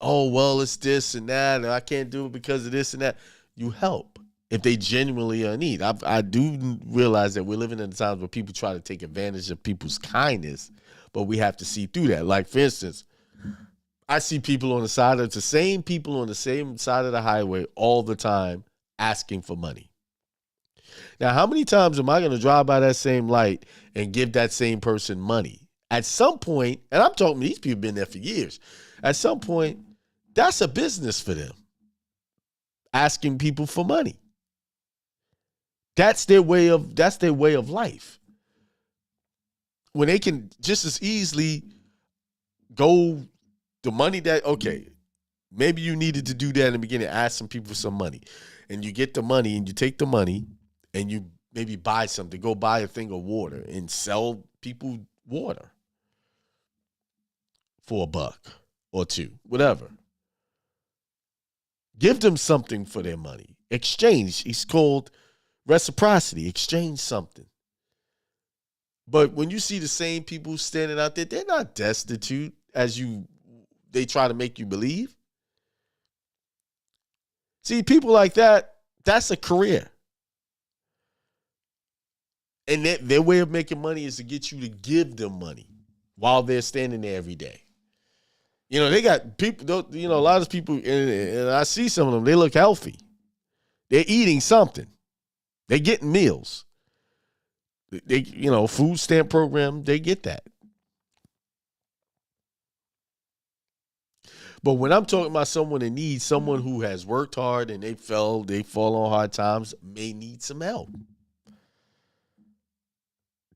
Oh, well, it's this and that, and I can't do it because of this and that. You help if they genuinely are in need. I do realize that we're living in times where people try to take advantage of people's kindness, but we have to see through that. Like, for instance, I see people on the side of the same people on the same side of the highway all the time asking for money. Now, how many times am I going to drive by that same light and give that same person money At some point, and I'm talking, these people have been there for years. At some point, that's a business for them. Asking people for money. That's their way of life. When they can just as easily go the money that, okay, maybe you needed to do that in the beginning, ask some people for some money. And you get the money and you take the money and you maybe buy something, go buy a thing of water and sell people water for $1 or $2, whatever. Give them something for their money. Exchange. It's called reciprocity. Exchange something. But when you see the same people standing out there, they're not destitute as they try to make you believe. See, people like that, that's a career. And their way of making money is to get you to give them money while they're standing there every day. You know, they got people, you know, a lot of people, and I see some of them, they look healthy. They're eating something. They're getting meals. They, you know, food stamp program, they get that. But when I'm talking about someone in need, someone who has worked hard and they fall on hard times, may need some help.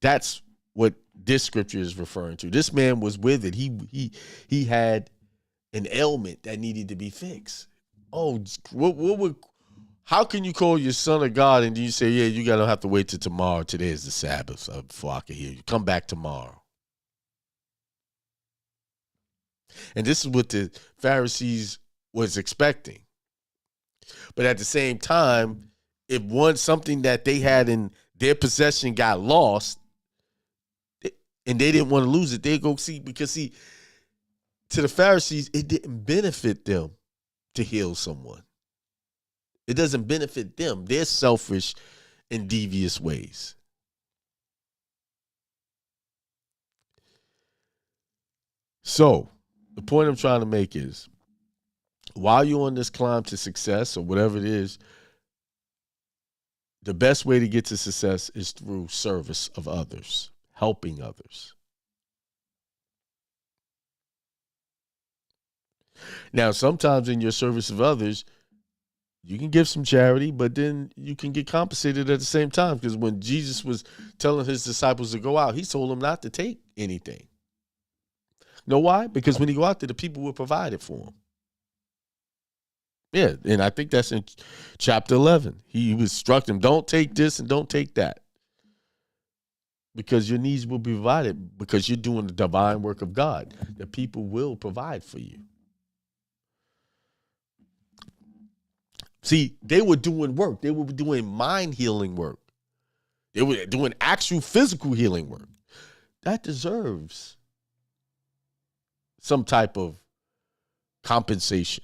That's what this scripture is referring to. This man was with it. He had an ailment that needed to be fixed. Oh, how can you call your son of God and you say, yeah, you gotta have to wait till tomorrow. Today is the Sabbath before I can hear you. Come back tomorrow. And this is what the Pharisees was expecting. But at the same time, if something that they had in their possession got lost, and they didn't want to lose it, they'd go see, because see, to the Pharisees, it didn't benefit them to heal someone. It doesn't benefit them. They're selfish in devious ways. So, the point I'm trying to make is, while you're on this climb to success or whatever it is, the best way to get to success is through service of others, helping others. Now, sometimes in your service of others, you can give some charity, but then you can get compensated at the same time. Because when Jesus was telling his disciples to go out, he told them not to take anything. You know why? Because when he go out there, the people were provided for him. Yeah, and I think that's in chapter 11. He was instructing them, don't take this and don't take that. Because your needs will be provided, because you're doing the divine work of God. The people will provide for you. See, they were doing work. They were doing mind healing work. They were doing actual physical healing work. That deserves some type of compensation.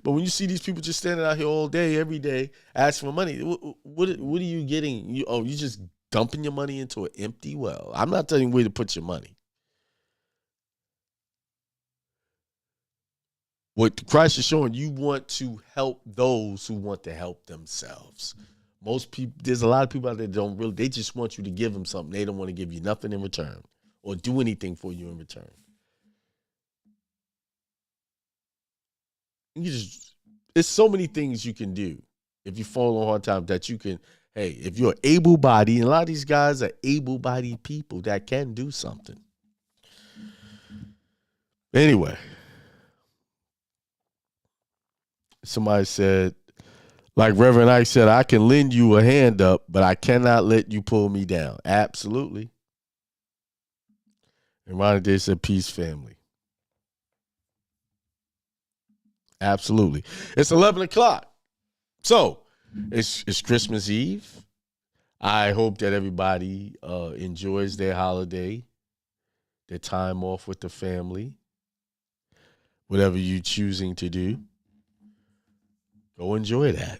But when you see these people just standing out here all day, every day, asking for money, what are you getting? You're just dumping your money into an empty well. I'm not telling you where to put your money. What Christ is showing, you want to help those who want to help themselves. Most people, there's a lot of people out there that they just want you to give them something. They don't want to give you nothing in return or do anything for you in return. It's so many things you can do if you fall on hard times that you can, hey, if you're able-bodied, and a lot of these guys are able-bodied people that can do something. Anyway. Somebody said, like Reverend Ike said, I can lend you a hand up, but I cannot let you pull me down. Absolutely. And Ronnie Day said, peace, family. Absolutely. It's 11 o'clock. So it's Christmas Eve. I hope that everybody enjoys their holiday, their time off with the family, whatever you're choosing to do. Go enjoy that.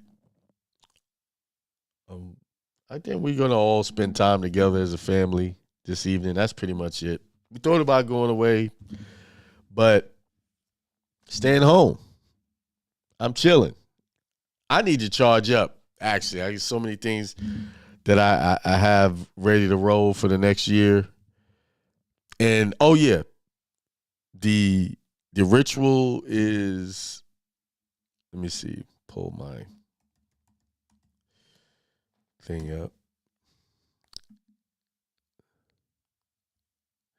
I think we're going to all spend time together as a family this evening. That's pretty much it. We thought about going away, but staying home. I'm chilling. I need to charge up, actually. I get so many things that I have ready to roll for the next year. And oh yeah, the ritual is, let me see, pull my thing up.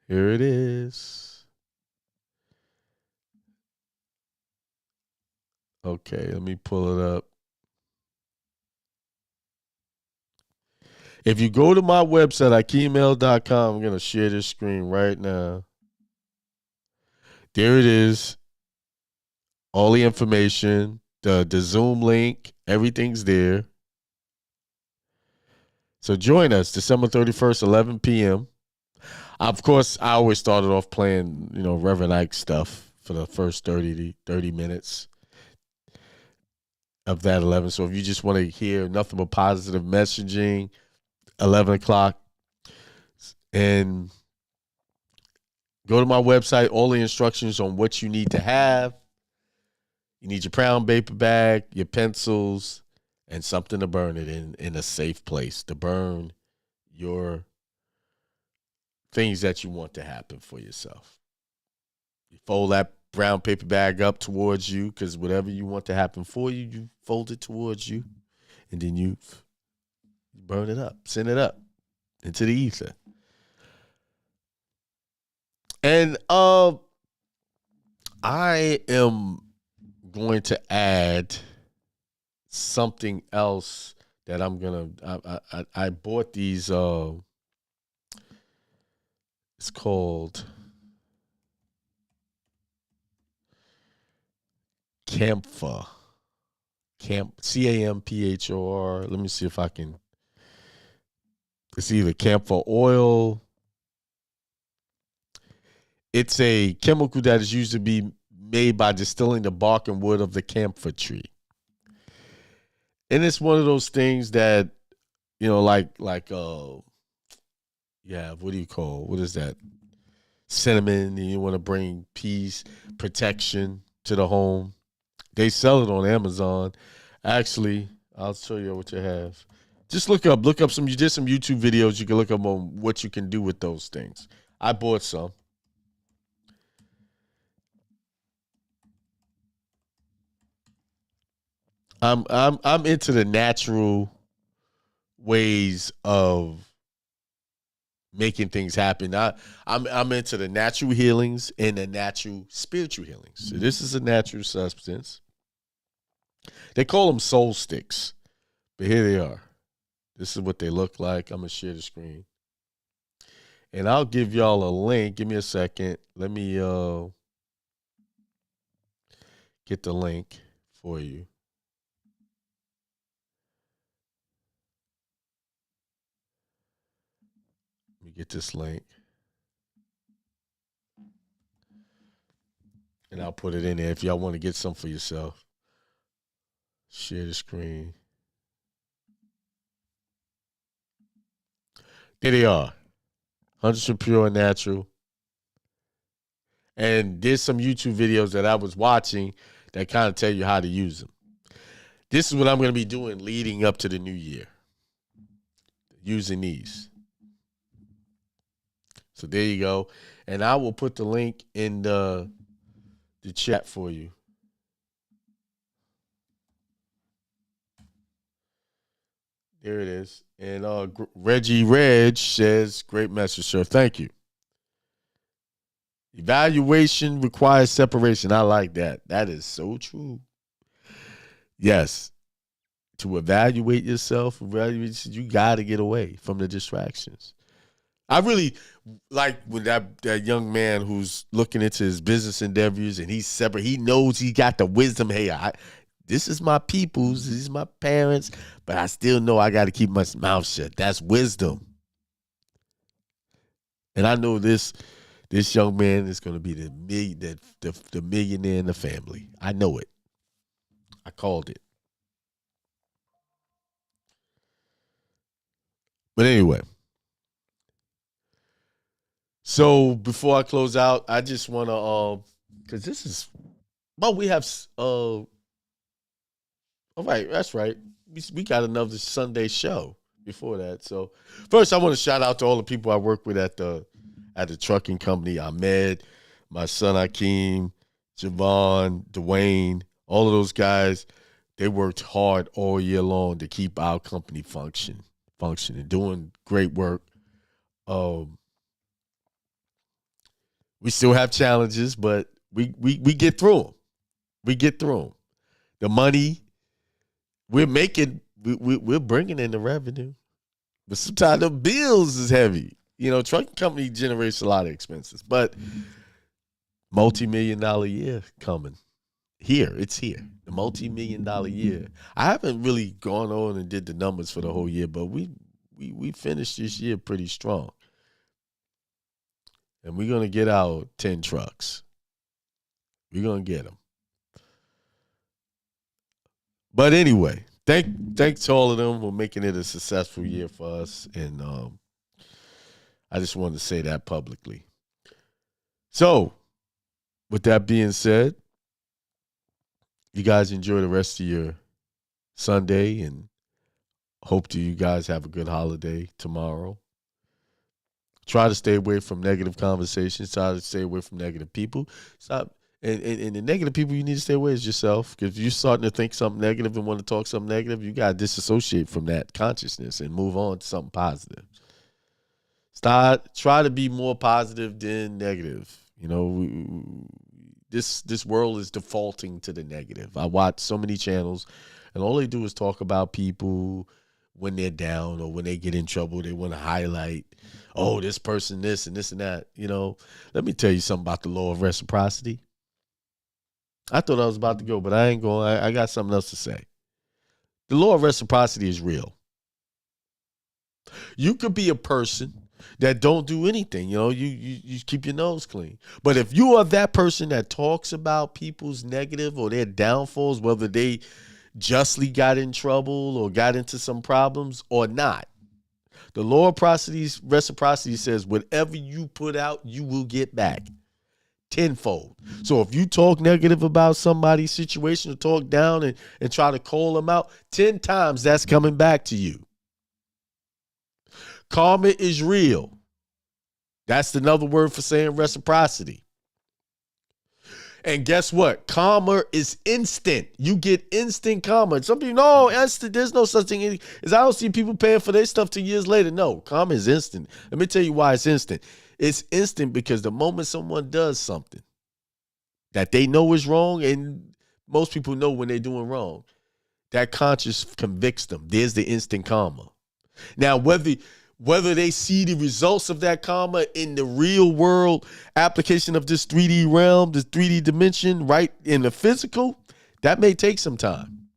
Here it is. Okay, let me pull it up. If you go to my website, ikemail.com, I'm going to share this screen right now. There it is. All the information, the Zoom link, everything's there. So join us December 31st, 11 p.m. Of course, I always started off playing, Reverend Ike stuff for the first 30 minutes of that 11. So if you just want to hear nothing but positive messaging, 11 o'clock, and go to my website, all the instructions on what you need to have. You need your brown paper bag, your pencils, and something to burn it in a safe place to burn your things that you want to happen for yourself. You fold that brown paper bag up towards you, because whatever you want to happen for you, you fold it towards you, and then you burn it up, send it up into the ether. And I am going to add something else that I'm gonna. I bought these. It's called Camphor. CAMPHOR. Let me see if I can. It's either camphor oil. It's a chemical that is used to be made by distilling the bark and wood of the camphor tree. And it's one of those things that, what do you call, what is that? Cinnamon, and you want to bring peace, protection to the home. They sell it on Amazon. Actually, I'll show you what you have. Just look up some YouTube videos you can look up on what you can do with those things. I bought some. I'm into the natural ways of making things happen. I'm into the natural healings and the natural spiritual healings. So this is a natural substance. They call them soul sticks, but here they are. This is what they look like. I'm gonna share the screen, and I'll give y'all a link. Give me a second. Let me get the link for you. Let me get this link. And I'll put it in there if y'all want to get some for yourself. Share the screen. There they are. 100% pure and natural. And there's some YouTube videos that I was watching that kind of tell you how to use them. This is what I'm going to be doing leading up to the new year. Using these. So there you go. And I will put the link in the chat for you. There it is. And Reggie Reg says, great message, sir. Thank you. Evaluation requires separation. I like that. That is so true. Yes. To evaluate yourself, you got to get away from the distractions. I really like when that young man who's looking into his business endeavors and he's separate. He knows he got the wisdom. Hey, this is my people's, this is my parents, but I still know I got to keep my mouth shut. That's wisdom. And I know this young man is going to be the millionaire in the family. I know it. I called it. But anyway. So before I close out, I just want to, because this is, we have, all right, that's right. We got another Sunday show. before that. So first, I want to shout out to all the people I work with at the trucking company. Ahmed, my son Akeem, Javon, Dwayne, all of those guys. They worked hard all year long to keep our company functioning, doing great work. We still have challenges, but we get through them. We get through them. The money we're making, we're bringing in the revenue, but sometimes the bills is heavy. You know, trucking company generates a lot of expenses, but multi-million-dollar year coming. Here, it's here. The multi-million-dollar year. I haven't really gone on and did the numbers for the whole year, but we finished this year pretty strong. And we're going to get out 10 trucks. We're going to get them. But anyway, thanks to all of them for making it a successful year for us. And I just wanted to say that publicly. So, with that being said, you guys enjoy the rest of your Sunday and hope that you guys have a good holiday tomorrow. Try to stay away from negative conversations. Try to stay away from negative people. Stop. And the negative people you need to stay away is yourself. Because if you're starting to think something negative and want to talk something negative, you got to disassociate from that consciousness and move on to something positive. Try to be more positive than negative. You know, this world is defaulting to the negative. I watch so many channels, and all they do is talk about people when they're down or when they get in trouble. They want to highlight, oh, this person, this and this and that. You know, let me tell you something about the law of reciprocity. I thought I was about to go, but I ain't going. I got something else to say. The law of reciprocity is real. You could be a person that don't do anything. You know, you keep your nose clean. But if you are that person that talks about people's negative or their downfalls, whether they justly got in trouble or got into some problems or not, the law of reciprocity says whatever you put out, you will get back tenfold. So if you talk negative about somebody's situation or talk down and try to call them out, 10 times that's coming back to you. Karma is real. That's another word for saying reciprocity. And guess what? Karma is instant. You get instant karma. Some people, no, instant. There's no such thing as I don't see people paying for their stuff 2 years later. No, karma is instant. Let me tell you why it's instant. It's instant because the moment someone does something that they know is wrong, and most people know when they're doing wrong, that conscience convicts them. There's the instant karma. Now, whether they see the results of that karma in the real world application of this 3D realm, this 3D dimension, right in the physical, that may take some time.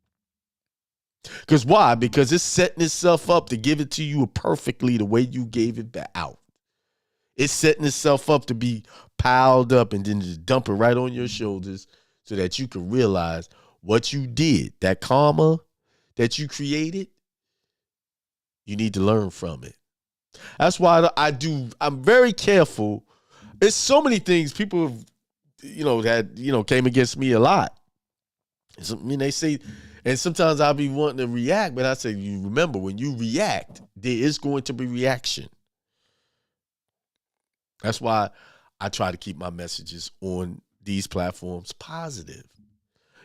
Because why? Because it's setting itself up to give it to you perfectly the way you gave it back out. It's setting itself up to be piled up and then just dump it right on your shoulders so that you can realize what you did, that karma that you created, you need to learn from it. That's why I'm very careful. There's so many things people have, that came against me a lot. I mean, they say, and sometimes I'll be wanting to react, but I say, you remember, when you react, there is going to be reaction. That's why I try to keep my messages on these platforms positive.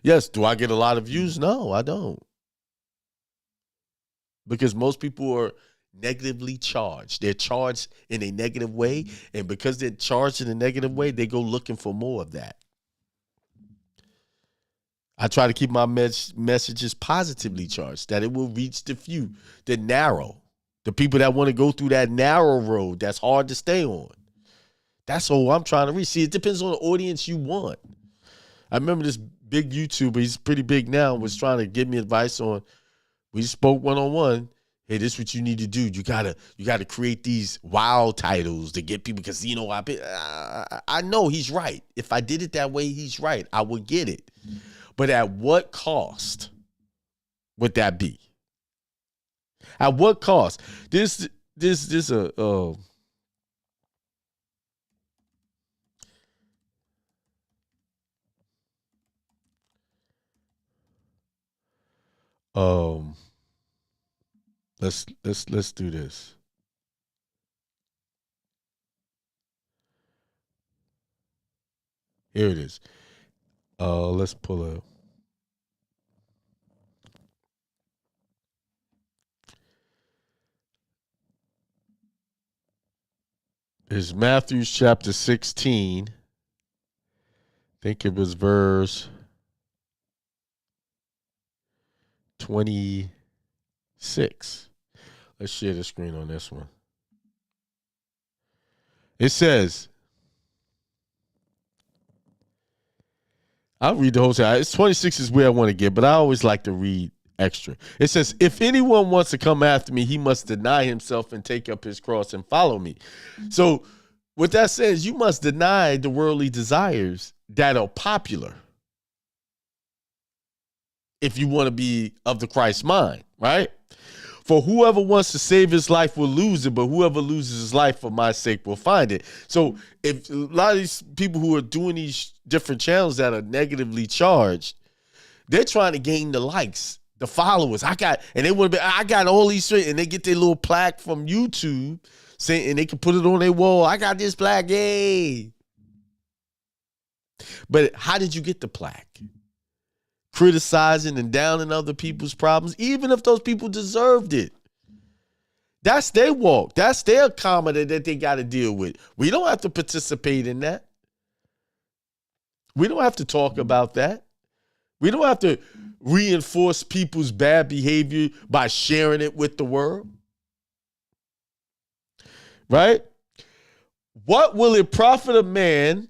Yes, do I get a lot of views? No, I don't. Because most people are negatively charged. They're charged in a negative way, and because they're charged in a negative way, they go looking for more of that. I try to keep my messages positively charged, that it will reach the few, the narrow, the people that want to go through that narrow road that's hard to stay on. That's all I'm trying to reach. See, it depends on the audience you want. I remember this big YouTuber, he's pretty big now, was trying to give me advice on, we spoke one-on-one. Hey, this is what you need to do. You gotta create these wild titles to get people, because I know he's right. If I did it that way, he's right. I would get it. But at what cost would that be? At what cost? This Let's do this. Here it is. Let's pull up. It's Matthew chapter 16. I think it was verse 26. Let's share the screen on this one. It says, I'll read the whole thing. It's 26 is where I want to get, but I always like to read extra. It says, if anyone wants to come after me, he must deny himself and take up his cross and follow me. So what that says, you must deny the worldly desires that are popular if you want to be of the Christ mind, right? For whoever wants to save his life will lose it, but whoever loses his life for my sake will find it. So if a lot of these people who are doing these different channels that are negatively charged, they're trying to gain the likes, the followers. I got all these, and they get their little plaque from YouTube saying, and they can put it on their wall. I got this plaque, yay. But how did you get the plaque? Criticizing and downing other people's problems, even if those people deserved it. That's their walk. That's their karma that they got to deal with. We don't have to participate in that. We don't have to talk about that. We don't have to reinforce people's bad behavior by sharing it with the world. Right? What will it profit a man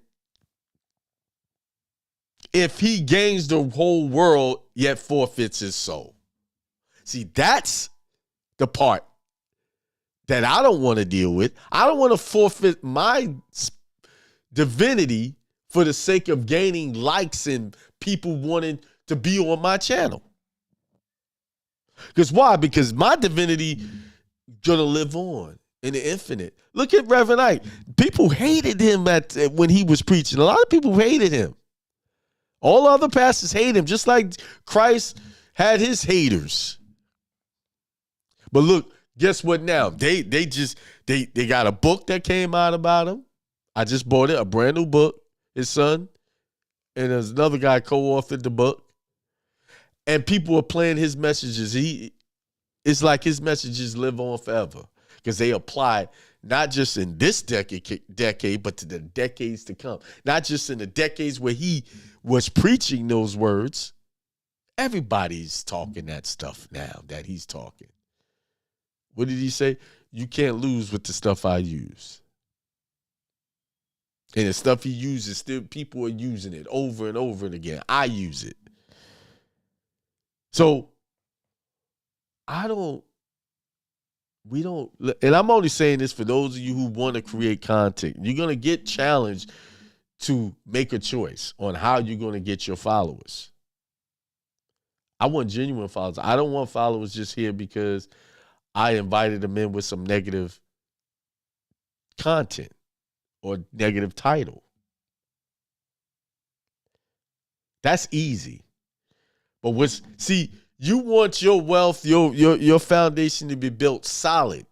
if he gains the whole world yet forfeits his soul? See, that's the part that I don't want to deal with. I don't want to forfeit my divinity for the sake of gaining likes and people wanting to be on my channel. Because why? Because my divinity gonna live on in the infinite. Look at Reverend Ike. People hated him when he was preaching. A lot of people hated him. All other pastors hate him, just like Christ had his haters. But look, guess what now? They got a book that came out about him. I just bought it, a brand new book, his son. And there's another guy co-authored the book. And people are playing his messages. It's like his messages live on forever. Because they apply not just in this decade, but to the decades to come. Not just in the decades where he was preaching those words. Everybody's talking that stuff now that he's talking. What did he say? You can't lose with the stuff I use. And the stuff he uses, still people are using it over and over and again. I use it. So we don't, and I'm only saying this for those of you who want to create content. You're going to get challenged to make a choice on how you're going to get your followers. I want genuine followers. I don't want followers just here because I invited them in with some negative content or negative title. That's easy. But you want your wealth, your foundation to be built solid.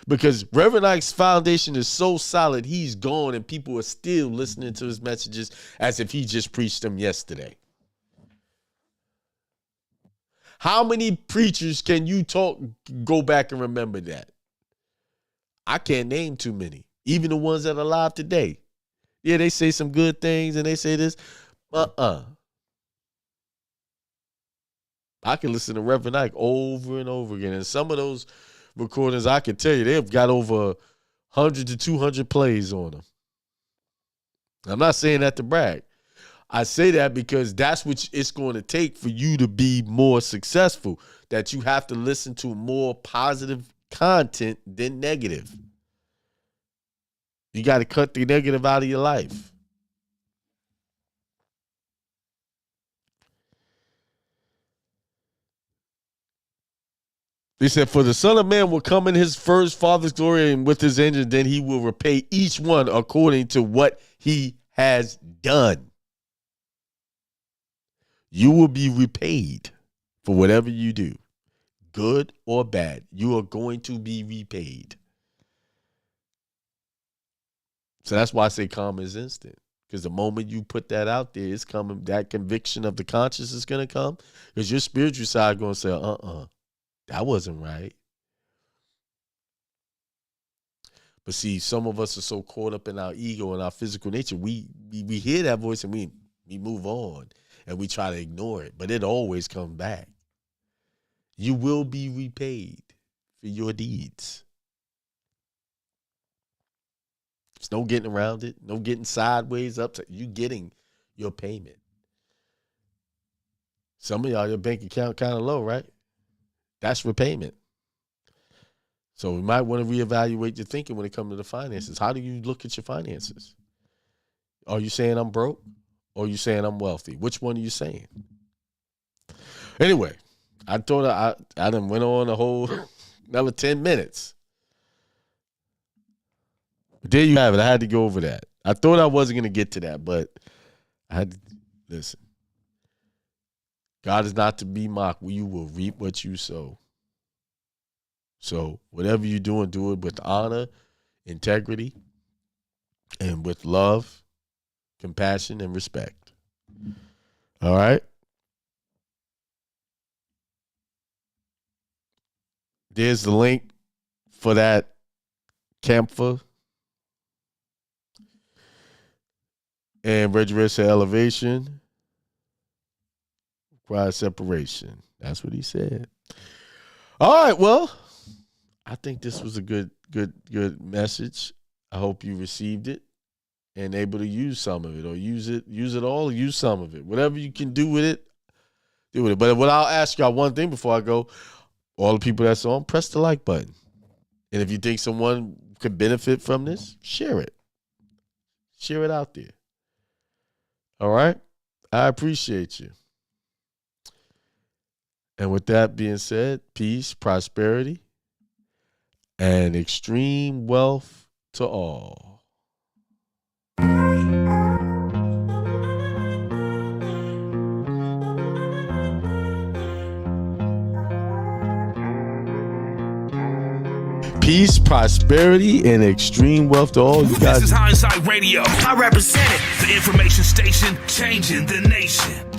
Because Reverend Ike's foundation is so solid, he's gone and people are still listening to his messages as if he just preached them yesterday. How many preachers can you go back and remember that? I can't name too many. Even the ones that are alive today. Yeah, they say some good things and they say this. I can listen to Reverend Ike over and over again. And some of those recordings, I can tell you, they've got over 100 to 200 plays on them. I'm not saying that to brag. I say that because that's what it's going to take for you to be more successful, that you have to listen to more positive content than negative. You got to cut the negative out of your life. He said, for the Son of Man will come in his first Father's glory and with his angels, then he will repay each one according to what he has done. You will be repaid for whatever you do. good or bad. You are going to be repaid. So that's why I say karma is instant. Because the moment you put that out there, it's coming. That conviction of the conscience is going to come. Because your spiritual side going to say, that wasn't right. But see, some of us are so caught up in our ego and our physical nature. We hear that voice and we move on and we try to ignore it. But it always comes back. You will be repaid for your deeds. There's no getting around it. No getting sideways, upside. You getting your payment. Some of y'all, your bank account kind of low, right? That's repayment. So we might want to reevaluate your thinking when it comes to the finances. How do you look at your finances? Are you saying I'm broke? Or are you saying I'm wealthy? Which one are you saying? Anyway, I thought I done went on a whole another 10 minutes. But there you have it. I had to go over that. I thought I wasn't going to get to that, but I had to listen. God is not to be mocked. You will reap what you sow. So whatever you're doing, do it with honor, integrity, and with love, compassion, and respect. All right? There's the link for that camphor and register elevation. Requires separation. That's what he said. All right, well, I think this was a good message. I hope you received it and able to use some of it, or use it all, use some of it. Whatever you can do with it, do with it. But what I'll ask y'all one thing before I go, all the people that's on, press the like button. And if you think someone could benefit from this, share it. Share it out there. All right? I appreciate you. And with that being said, peace, prosperity, and extreme wealth to all. Peace, prosperity, and extreme wealth to all you guys. This is Hindsight Radio. I represent it. The information station changing the nation.